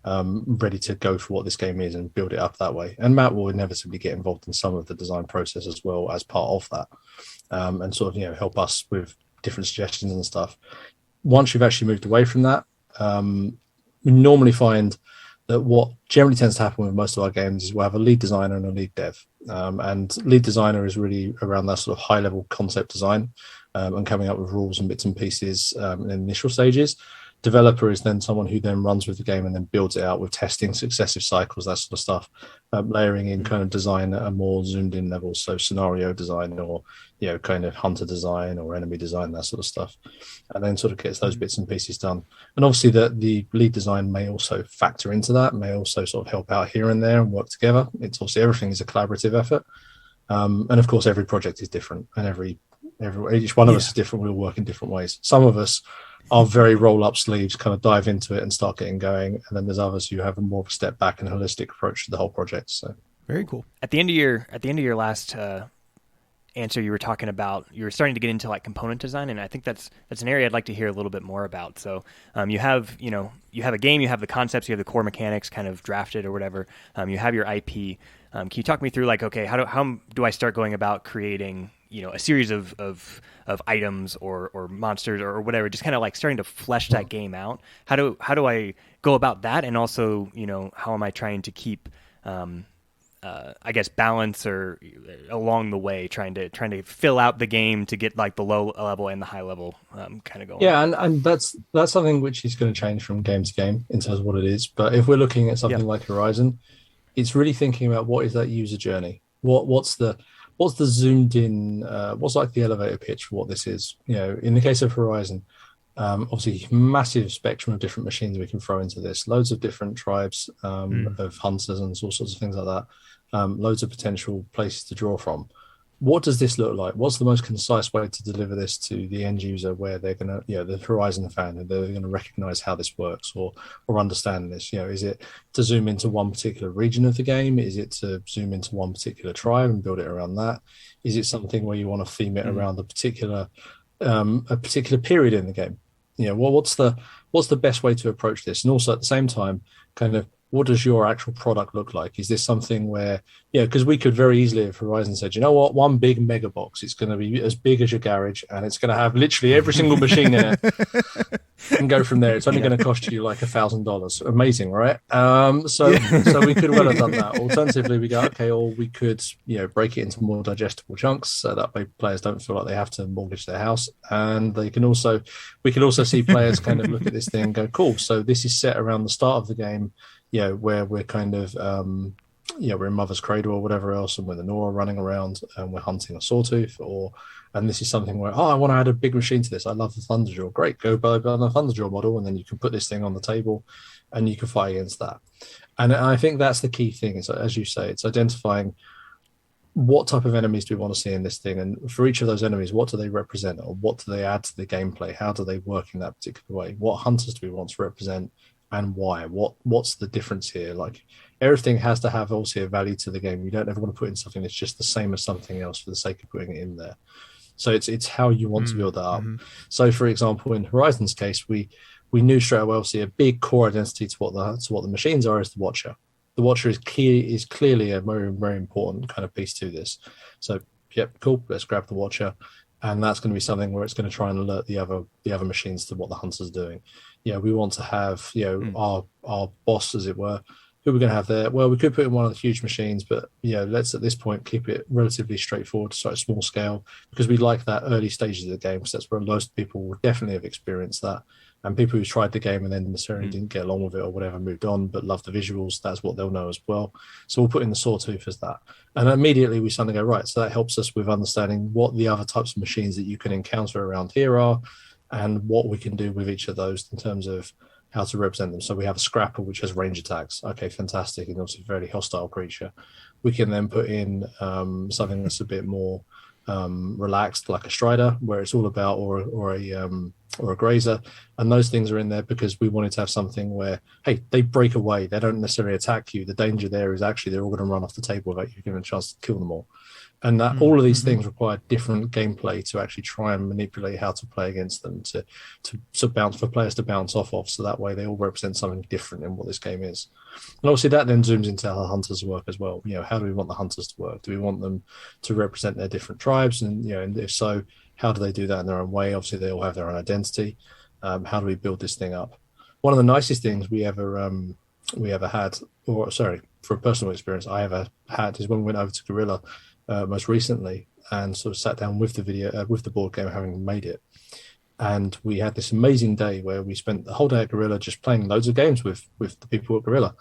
ready to go for what this game is and build it up that way. And Matt will inevitably get involved in some of the design process as well as part of that, and sort of, help us with different suggestions and stuff. Once you've actually moved away from that, we normally find that what generally tends to happen with most of our games is we'll have a lead designer and a lead dev. And lead designer is really around that sort of high level concept design and coming up with rules and bits and pieces in the initial stages. Developer is then someone who then runs with the game and then builds it out with testing, successive cycles, that sort of stuff, layering in kind of design at a more zoomed in level. So scenario design or, kind of hunter design or enemy design, that sort of stuff. And then sort of gets those bits and pieces done. And obviously the lead design may also factor into that, may also sort of help out here and there and work together. It's obviously everything is a collaborative effort. And of course, every project is different and each one of us is different. We all work in different ways. Some of us are very roll up sleeves, kind of dive into it and start getting going. And then there's others who have a more of a step back and holistic approach to the whole project. So very cool. At the end of your last answer, you were talking about, you were starting to get into like component design, and I think that's an area I'd like to hear a little bit more about. So you have a game, you have the concepts, you have the core mechanics kind of drafted or whatever. You have your IP. Can you talk me through, like, okay, how do I start going about creating a series of items or monsters or whatever, just kind of like starting to flesh that game out? How do I go about that? And also, how am I trying to keep, I guess, balance or along the way, trying to fill out the game to get like the low level and the high level kind of going? Yeah, and that's something which is going to change from game to game in terms of what it is. But if we're looking at something like Horizon, it's really thinking about what is that user journey. What's the zoomed in, what's like the elevator pitch for what this is? In the case of Horizon, Obviously, massive spectrum of different machines we can throw into this. Loads of different tribes of hunters and all sorts of things like that. Loads of potential places to draw from. What does this look like? What's the most concise way to deliver this to the end user, where they're going to, the Horizon fan, they're going to recognize how this works or understand this? Is it to zoom into one particular region of the game? Is it to zoom into one particular tribe and build it around that? Is it something where you want to theme it around a particular period in the game? What's the best way to approach this? And also at the same time, kind of, what does your actual product look like? Is this something where, because we could very easily, if Horizon said, you know what, one big mega box, it's going to be as big as your garage and it's going to have literally every single machine in it, and go from there. It's only going to cost you like $1,000. Amazing, right? So we could well have done that. Alternatively, we go, okay, or we could, break it into more digestible chunks, so that way players don't feel like they have to mortgage their house. And we can also see players kind of look at this thing and go, cool, so this is set around the start of the game, where we're kind of, we're in Mother's Cradle or whatever else, and we're the Nora running around and we're hunting a sawtooth, and this is something where, I want to add a big machine to this. I love the Thunderjaw. Great, go buy the Thunderjaw model, and then you can put this thing on the table and you can fight against that. And I think that's the key thing, is, as you say, it's identifying what type of enemies do we want to see in this thing, and for each of those enemies, what do they represent, or what do they add to the gameplay? How do they work in that particular way? What hunters do we want to represent, and why? What's the difference here? Like, everything has to have also a value to the game. You don't ever want to put in something that's just the same as something else for the sake of putting it in there. So it's how you want to build that up. So, for example, in Horizon's case, we knew straight away, obviously, a big core identity to what the machines are is the Watcher. The Watcher is clearly a very, very important kind of piece to this. So, yep, cool. Let's grab the Watcher. And that's going to be something where it's going to try and alert the other machines to what the hunter's doing. We want to have our boss, as it were. Who we're going to have there? Well, we could put in one of the huge machines, but let's at this point keep it relatively straightforward, so small scale, because we like that early stages of the game, because that's where most people will definitely have experienced that. And people who tried the game and then necessarily didn't get along with it or whatever, moved on, but love the visuals, that's what they'll know as well. So we'll put in the Sawtooth as that. And immediately we suddenly go, right, so that helps us with understanding what the other types of machines that you can encounter around here are, and what we can do with each of those in terms of how to represent them. So we have a Scrapper, which has range attacks. Okay, fantastic. And also a very hostile creature. We can then put in something that's a bit more relaxed, like a Strider, where it's all about, or a Grazer. And those things are in there because we wanted to have something where, hey, they break away. They don't necessarily attack you. The danger there is actually they're all going to run off the table without you giving a chance to kill them all. And that all of these things require different gameplay to actually try and manipulate how to play against them, to bounce, for players to bounce off of, so that way they all represent something different in what this game is. And obviously that then zooms into how the hunters work as well. How do we want the hunters to work? Do we want them to represent their different tribes? And and if so, how do they do that in their own way? Obviously they all have their own identity. How do we build this thing up? One of the nicest things we ever had, or sorry, for a personal experience I ever had, is when we went over to Guerrilla most recently, and sort of sat down with the board game, having made it, and we had this amazing day where we spent the whole day at Guerrilla just playing loads of games with the people at Guerrilla.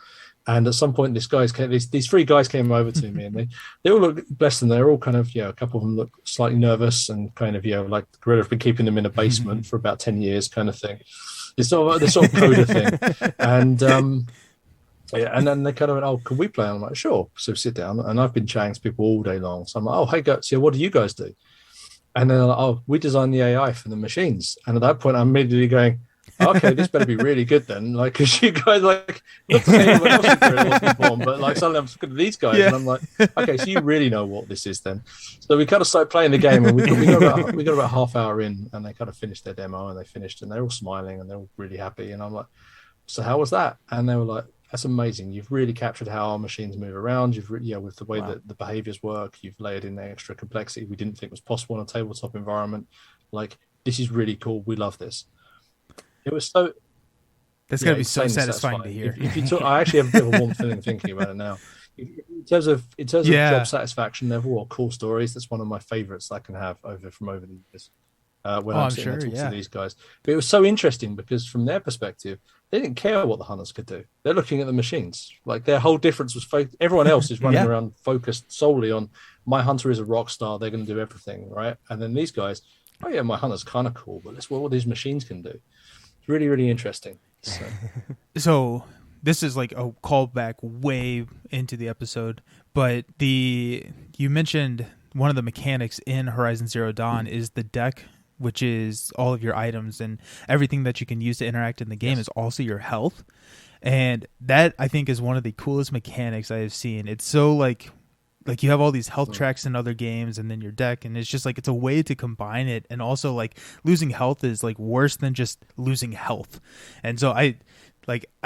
And at some point, these three guys came over to me, and they all look, bless them, they're all kind of, a couple of them look slightly nervous, and kind of, like Guerrilla have been keeping them in a basement for about 10 years, kind of thing. It's sort of coda thing, and and then they kind of went, "Oh, can we play?" And I'm like, "Sure." So we sit down, and I've been chatting to people all day long. So I'm like, "Oh, hey guys, what do you guys do?" And then they're like, "Oh, we design the AI for the machines." And at that point, I'm immediately going, "Okay, this better be really good then." Like, because you guys not to say anyone else in Guerrilla wasn't born, but like suddenly I'm looking at these guys, and I'm like, "Okay, so you really know what this is then." So we kind of started playing the game, and we got about half hour in, and they kind of finished their demo, and they're all smiling, and they're all really happy. And I'm like, "So how was that?" And they were like, "That's amazing. You've really captured how our machines move around. You've with the way that the behaviors work, you've layered in the extra complexity we didn't think was possible in a tabletop environment. Like, this is really cool. We love this." It was so. That's going to be so satisfying to hear. If you talk, I actually have a bit of a warm feeling thinking about it now. In terms of job satisfaction level or cool stories, that's one of my favorites I can have over the years. When I'm sitting and talking to these guys. But it was so interesting because from their perspective, they didn't care what the hunters could do. They're looking at the machines. Like, their whole difference was everyone else is running around focused solely on, my hunter is a rock star. They're going to do everything, right? And then these guys, oh yeah, my hunter's kind of cool, but let's what these machines can do. It's really, really interesting. So this is like a callback way into the episode, but you mentioned one of the mechanics in Horizon Zero Dawn is the deck, which is all of your items and everything that you can use to interact in the game is also your health. And that I think is one of the coolest mechanics I have seen. It's so like you have all these health tracks in other games and then your deck, and it's just like it's a way to combine it. And also like losing health is like worse than just losing health. And so I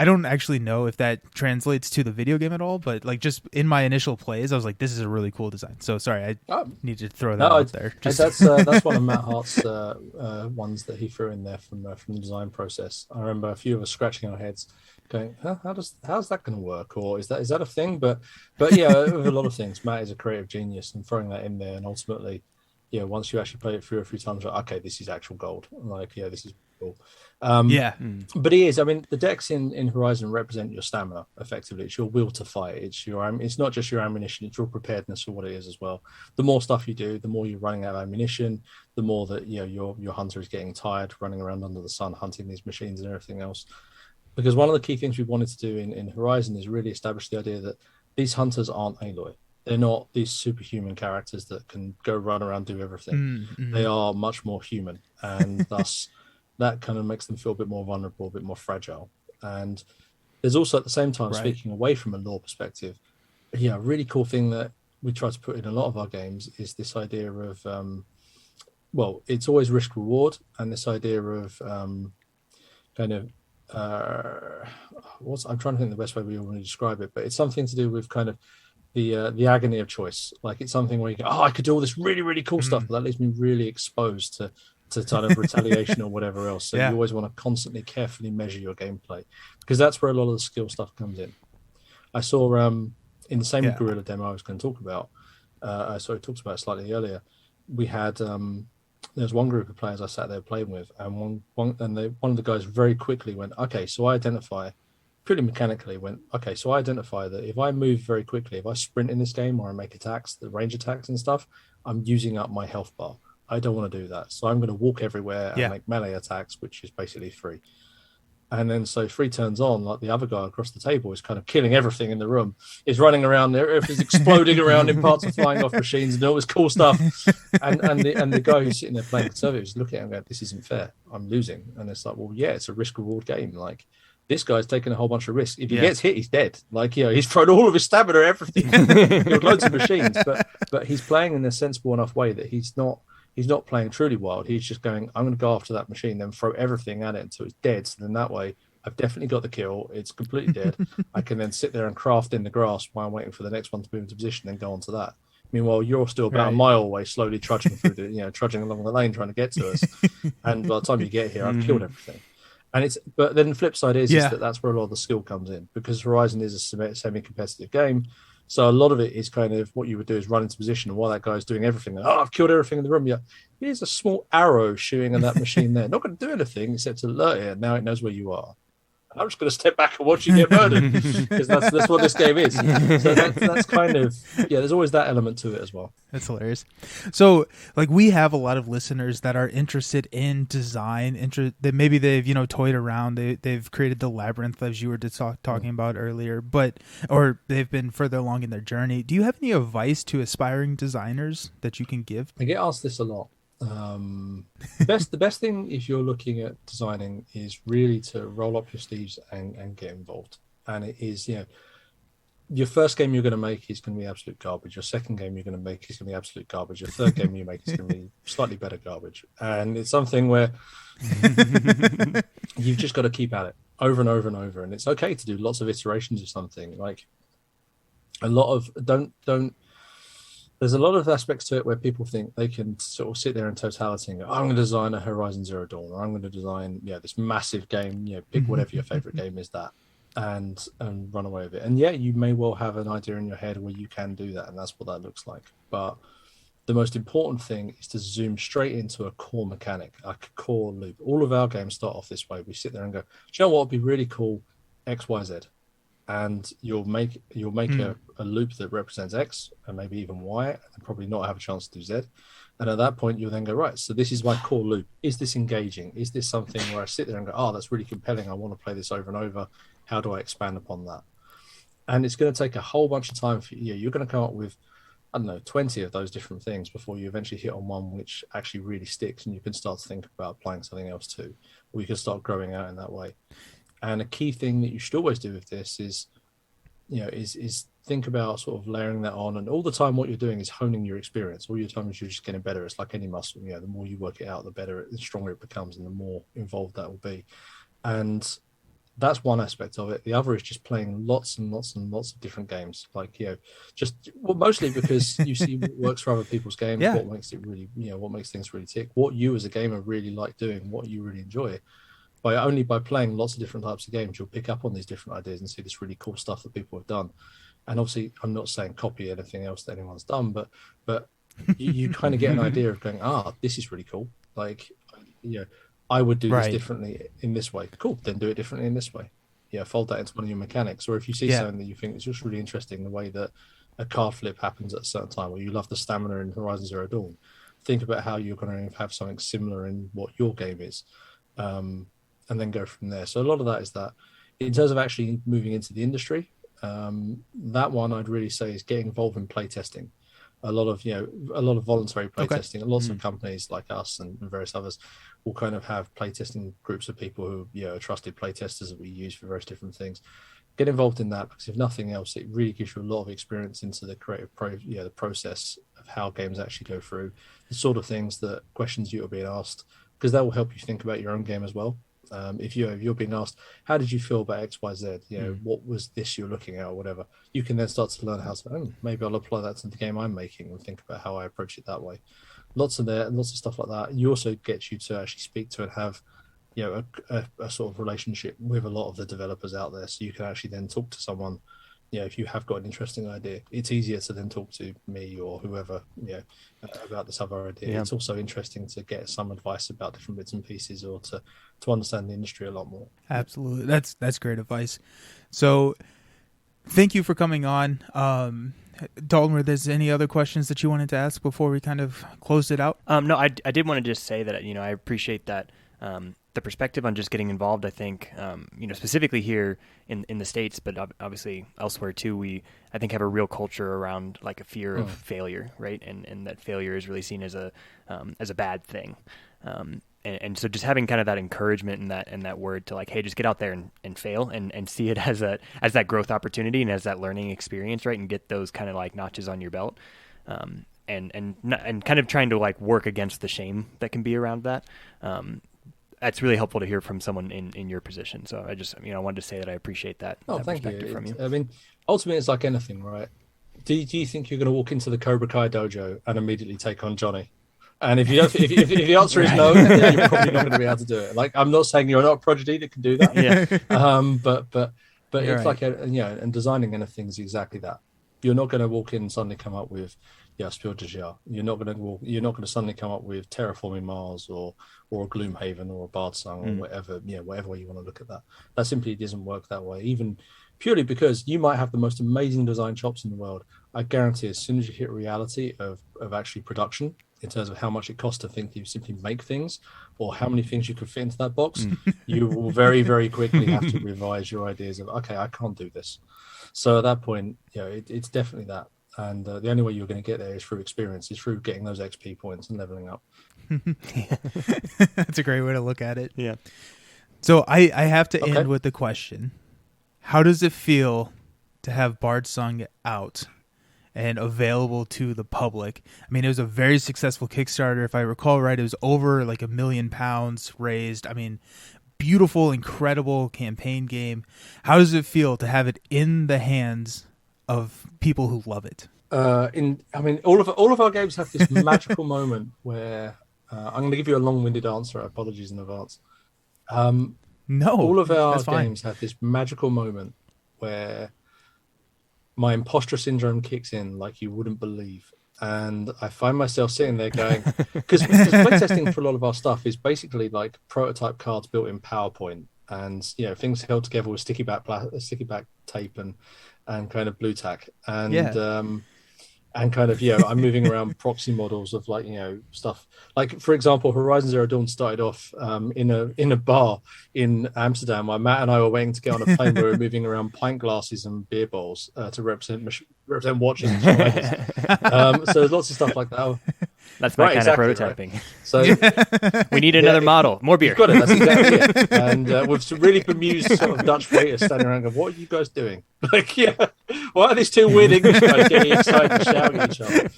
don't actually know if that translates to the video game at all, but like just in my initial plays, I was like, this is a really cool design. So sorry, I need to throw that out there. That's one of Matt Hart's ones that he threw in there from the design process. I remember a few of us scratching our heads, going, how's that going to work, or is that a thing? But yeah, with a lot of things, Matt is a creative genius, and throwing that in there, and ultimately, yeah, once you actually play it through a few times, like, okay, this is actual gold. Like, yeah, this is cool. But he is. I mean, the decks in Horizon represent your stamina. Effectively, it's your will to fight. It's not just your ammunition. It's your preparedness for what it is as well. The more stuff you do, the more you're running out of ammunition. The more that your hunter is getting tired, running around under the sun, hunting these machines and everything else. Because one of the key things we wanted to do in Horizon is really establish the idea that these hunters aren't Aloy. They're not these superhuman characters that can go run around, do everything. Mm-hmm. They are much more human, and thus that kind of makes them feel a bit more vulnerable, a bit more fragile. And there's also at the same time, speaking away from a lore perspective, a really cool thing that we try to put in a lot of our games is this idea of, it's always risk reward, and this idea of kind of, I'm trying to think the best way we want to describe it, but it's something to do with kind of the agony of choice. Like it's something where you go, I could do all this really, really cool stuff, but that leaves me really exposed to kind of retaliation or whatever else. So you always want to constantly carefully measure your gameplay, because that's where a lot of the skill stuff comes in. I saw in the same Guerrilla demo I was going to talk about, I talked about it slightly earlier. We had there's one group of players I sat there playing with, and one of the guys very quickly went, okay, so I identify purely mechanically so I identify that if I move very quickly, if I sprint in this game or I make attacks, the range attacks and stuff, I'm using up my health bar. I don't want to do that. So I'm going to walk everywhere and make melee attacks, which is basically free. And then so 3 turns on, like the other guy across the table is kind of killing everything in the room. He's running around there, everything's exploding around him, parts are flying off machines and all this cool stuff. And the guy who's sitting there playing conservative is looking at him and going, this isn't fair. I'm losing. And it's like, well, yeah, it's a risk reward game. Like this guy's taking a whole bunch of risks. If he gets hit, he's dead. Like, he's thrown all of his stamina, everything. Killed loads of machines, but he's playing in a sensible enough way that he's not playing truly wild. He's just going, I'm going to go after that machine, then throw everything at it until it's dead. So then that way, I've definitely got the kill. It's completely dead. I can then sit there and craft in the grass while I'm waiting for the next one to move into position and go on to that. Meanwhile, you're still about a mile away, slowly trudging through trudging along the lane trying to get to us. And by the time you get here, I've killed everything. And but then the flip side is that's where a lot of the skill comes in, because Horizon is a semi-competitive game. So a lot of it is kind of what you would do is run into position, and while that guy's doing everything, I've killed everything in the room. Yeah, here's a small arrow shooting at that machine there. Not going to do anything except to alert it. Now it knows where you are. I'm just going to step back and watch you get murdered, because that's what this game is. So that's kind of, there's always that element to it as well. That's hilarious. So like we have a lot of listeners that are interested in design, that maybe they've, toyed around, they've created the labyrinth as you were talking about earlier, or they've been further along in their journey. Do you have any advice to aspiring designers that you can give? I get asked this a lot. The best thing if you're looking at designing is really to roll up your sleeves and get involved. And it is, your first game you're going to make is going to be absolute garbage. Your second game you're going to make is going to be absolute garbage. Your third game you make is going to be slightly better garbage. And it's something where you've just got to keep at it over and over and over. And it's okay to do lots of iterations of something. Like a lot of there's a lot of aspects to it where people think they can sort of sit there in totality and go, I'm going to design a Horizon Zero Dawn, or I'm going to design this massive game, pick whatever your favorite game is that, and run away with it. And you may well have an idea in your head where you can do that, and that's what that looks like. But the most important thing is to zoom straight into a core mechanic, like a core loop. All of our games start off this way. We sit there and go, do you know what would be really cool? X, Y, Z. and you'll make a loop that represents X and maybe even Y, and probably not have a chance to do Z. And at that point, you'll then go, right, so this is my core loop. Is this engaging? Is this something where I sit there and go, oh, that's really compelling. I want to play this over and over. How do I expand upon that? And it's going to take a whole bunch of time for you. You're going to come up with, I don't know, 20 of those different things before you eventually hit on one which actually really sticks, and you can start to think about applying something else too, or you can start growing out in that way. And a key thing that you should always do with this is think about sort of layering that on, and all the time what you're doing is honing your experience. All your time is you're just getting better. It's like any muscle, the more you work it out, the better, the stronger it becomes, and the more involved that will be. And that's one aspect of it. The other is just playing lots and lots and lots of different games, mostly because you see what works for other people's games, what makes it really, what makes things really tick, what you as a gamer really like doing, what you really enjoy. By playing lots of different types of games, you'll pick up on these different ideas and see this really cool stuff that people have done. And obviously, I'm not saying copy anything else that anyone's done, but you kind of get an idea of going, this is really cool. Like, I would do this differently in this way. Cool, then do it differently in this way. Fold that into one of your mechanics. Or if you see something that you think is just really interesting, the way that a card flip happens at a certain time, or you love the stamina in Horizon Zero Dawn, think about how you're going to have something similar in what your game is. And then go from there. So a lot of that is that. In terms of actually moving into the industry, that one I'd really say is getting involved in playtesting. A lot of voluntary playtesting. Lots of companies like us and various others will kind of have playtesting groups of people who are trusted playtesters that we use for various different things. Get involved in that, because if nothing else, it really gives you a lot of experience into the the process of how games actually go through, the sort of questions you are being asked, because that will help you think about your own game as well. If you're being asked, how did you feel about X, Y, Z? What was this you're looking at, or whatever? You can then start to learn how to. Maybe I'll apply that to the game I'm making and think about how I approach it that way. Lots of stuff like that. You also get you to actually speak to and have, a sort of relationship with a lot of the developers out there, so you can actually then talk to someone. If you have got an interesting idea, it's easier to then talk to me or whoever, about this other idea. Yeah. It's also interesting to get some advice about different bits and pieces, or to understand the industry a lot more. Absolutely. That's great advice. So thank you for coming on. Dalton, were there any other questions that you wanted to ask before we kind of closed it out? No, I did want to just say that, I appreciate that, the perspective on just getting involved. I think, specifically here in the States, but obviously elsewhere too, we, I think, have a real culture around like a fear of failure, right? And that failure is really seen as a bad thing. And so just having kind of that encouragement and that word to like, hey, just get out there and fail and see it as that growth opportunity and as that learning experience, right? And get those kind of like notches on your belt. And kind of trying to like work against the shame that can be around that. That's really helpful to hear from someone in your position. So I just, I wanted to say that I appreciate that, thank perspective you. from you. I mean, ultimately, it's like anything, right? Do you think you're going to walk into the Cobra Kai dojo and immediately take on Johnny? And if you don't, if the answer is no, then you're probably not going to be able to do it. Like, I'm not saying you're not a prodigy that can do that. But you're it's right. And designing anything is exactly that. You're not going to walk in and suddenly come up with Spiel des Jahres. You're not going to suddenly come up with Terraforming Mars or a Gloomhaven or a Bard Song or whatever way you want to look at that. That simply doesn't work that way. Even purely because you might have the most amazing design chops in the world. I guarantee as soon as you hit reality of actually production, in terms of how much it costs to think you simply make things or how many things you could fit into that box, you will very, very quickly have to revise your ideas of, okay, I can't do this. So at that point, it's definitely that. And the only way you're going to get there is through experience, is through getting those XP points and leveling up. That's a great way to look at it. Yeah. So I have to end with the question. How does it feel to have Bard Song out and available to the public? I mean, it was a very successful Kickstarter. If I recall right, it was over like £1 million raised. I mean, beautiful, incredible campaign game. How does it feel to have it in the hands of people who love it? All of our games have this magical moment where I'm going to give you a long-winded answer. Apologies in advance. No, all of our games have this magical moment where my imposter syndrome kicks in like you wouldn't believe. And I find myself sitting there going, because playtesting for a lot of our stuff is basically like prototype cards built in PowerPoint and things held together with sticky back tape and kind of blue tack, and kind of I'm moving around proxy models of stuff like, for example, Horizon Zero Dawn started off in a bar in Amsterdam while Matt and I were waiting to get on a plane. We were moving around pint glasses and beer bowls to represent watches and so there's lots of stuff like that. That's my kind of prototyping. Right? So we need another model, more beer. You've got it. That's exactly it. And with some really bemused sort of Dutch waiters standing around going, "What are you guys doing? Why are these two weird English guys getting excited and shouting at each other?"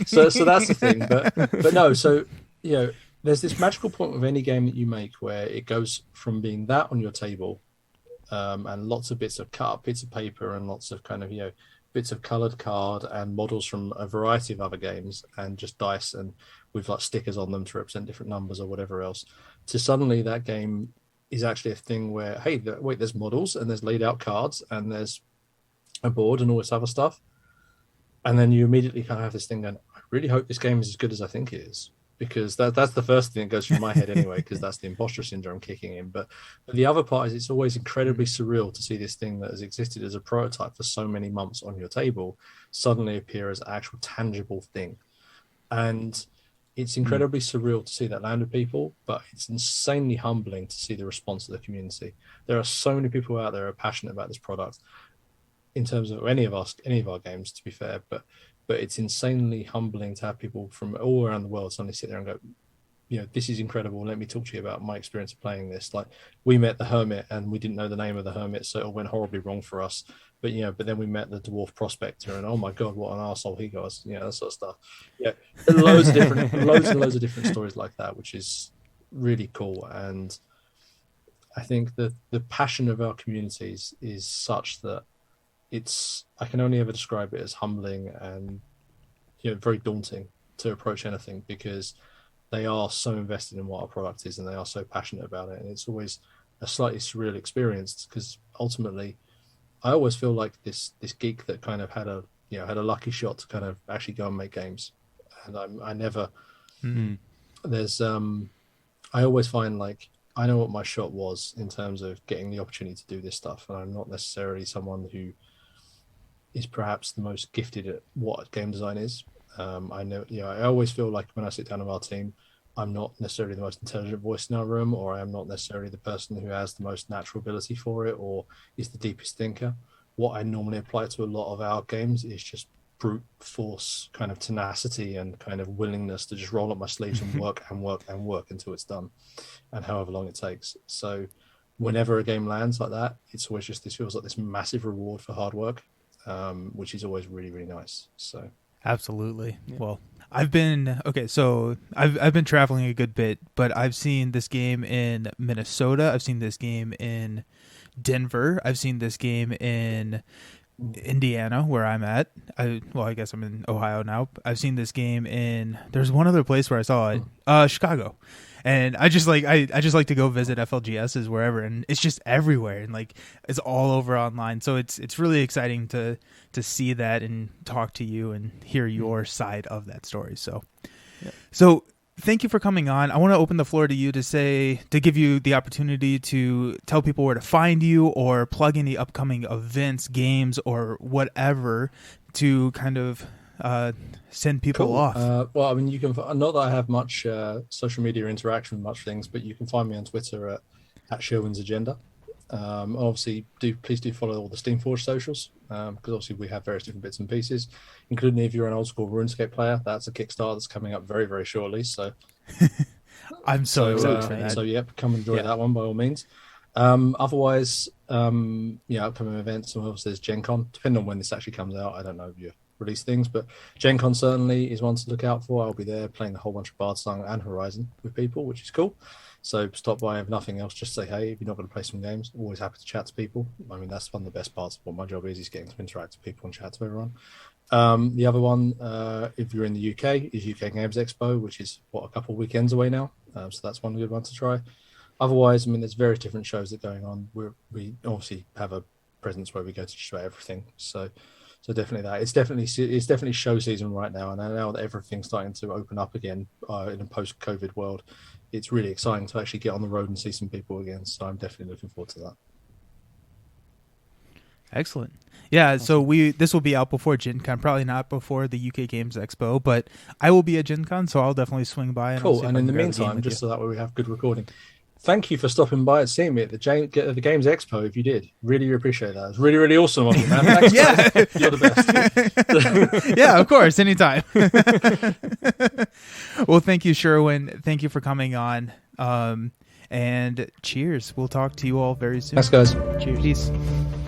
So that's the thing. But no. So there's this magical point with any game that you make where it goes from being that on your table, and lots of bits of cut up bits of paper and lots of kind of bits of coloured card and models from a variety of other games and just dice and with like stickers on them to represent different numbers or whatever else, to suddenly that game is actually a thing where, hey, wait, there's models and there's laid out cards and there's a board and all this other stuff. And then you immediately kind of have this thing going, I really hope this game is as good as I think it is. Because that's the first thing that goes through my head anyway, because that's the imposter syndrome kicking in. But the other part is it's always incredibly surreal to see this thing that has existed as a prototype for so many months on your table suddenly appear as an actual tangible thing. And it's incredibly surreal to see that land with people, but it's insanely humbling to see the response of the community. There are so many people out there who are passionate about this product in terms of any of our games, to be fair, but it's insanely humbling to have people from all around the world suddenly sit there and go, this is incredible. Let me talk to you about my experience of playing this. Like, we met the Hermit and we didn't know the name of the Hermit, so it all went horribly wrong for us. But then we met the Dwarf Prospector, and oh my God, what an arsehole he was. That sort of stuff. Loads and loads of different stories like that, which is really cool. And I think that the passion of our communities is such that I can only ever describe it as humbling and very daunting to approach anything, because they are so invested in what our product is and they are so passionate about it. And it's always a slightly surreal experience, because ultimately I always feel like this geek that kind of had a lucky shot to kind of actually go and make games. And I always find like I know what my shot was in terms of getting the opportunity to do this stuff, and I'm not necessarily someone who is perhaps the most gifted at what game design is. I know, I always feel like when I sit down with our team, I'm not necessarily the most intelligent voice in our room, or I am not necessarily the person who has the most natural ability for it, or is the deepest thinker. What I normally apply to a lot of our games is just brute force kind of tenacity and kind of willingness to just roll up my sleeves and work and work and work until it's done, and however long it takes. So whenever a game lands like that, it's always just, this feels like this massive reward for hard work. Which is always really, really nice. So absolutely. Yeah. Well, I've been traveling a good bit, but I've seen this game in Minnesota. I've seen this game in Denver. I've seen this game in Indiana, where I'm at. I guess I'm in Ohio now. I've seen this game there's one other place where I saw it, Chicago. And I just like to go visit FLGSs wherever, and it's just everywhere, and like it's all over online. So it's really exciting to see that and talk to you and hear your side of that story. So, So thank you for coming on. I want to open the floor to you to give you the opportunity to tell people where to find you, or plug any upcoming events, games, or whatever to kind of send people off. Well, I mean, you can, not that I have much social media interaction with much things, but you can find me on Twitter at Sherwin's Agenda. Obviously, please do follow all the Steamforged socials, because obviously we have various different bits and pieces, including if you're an old school RuneScape player. That's a Kickstarter that's coming up very, very shortly. So I'm so excited for that. So come and enjoy that one by all means. Otherwise, upcoming events. So obviously there's Gen Con. Depending on when this actually comes out, I don't know if you release things, but Gen Con certainly is one to look out for. I'll be there playing a whole bunch of Bardsong and Horizon with people, which is cool. So stop by, if nothing else, just say hey. If you're not going to play some games, always happy to chat to people. I mean, that's one of the best parts of what my job is getting to interact with people and chat to everyone. The other one, if you're in the UK, is UK Games Expo, which is a couple of weekends away now. So that's one good one to try. Otherwise, I mean, there's various different shows that are going on. We obviously have a presence where we go to just about everything. So definitely that. It's definitely show season right now, and now that everything's starting to open up again in a post-COVID world, it's really exciting to actually get on the road and see some people again. So I'm definitely looking forward to that. Excellent. Yeah, so this will be out before Gen Con, probably not before the UK Games Expo, but I will be at Gen Con, so I'll definitely swing by. And cool. And in the meantime, just so that way we have good recording, thank you for stopping by and seeing me at the Games Expo. If you did, really appreciate that. It's really, really awesome of you, man. Thanks, yeah, you're the best. Yeah, of course, anytime. Well, thank you, Sherwin. Thank you for coming on. And cheers. We'll talk to you all very soon. Thanks, guys. Cheers. Peace.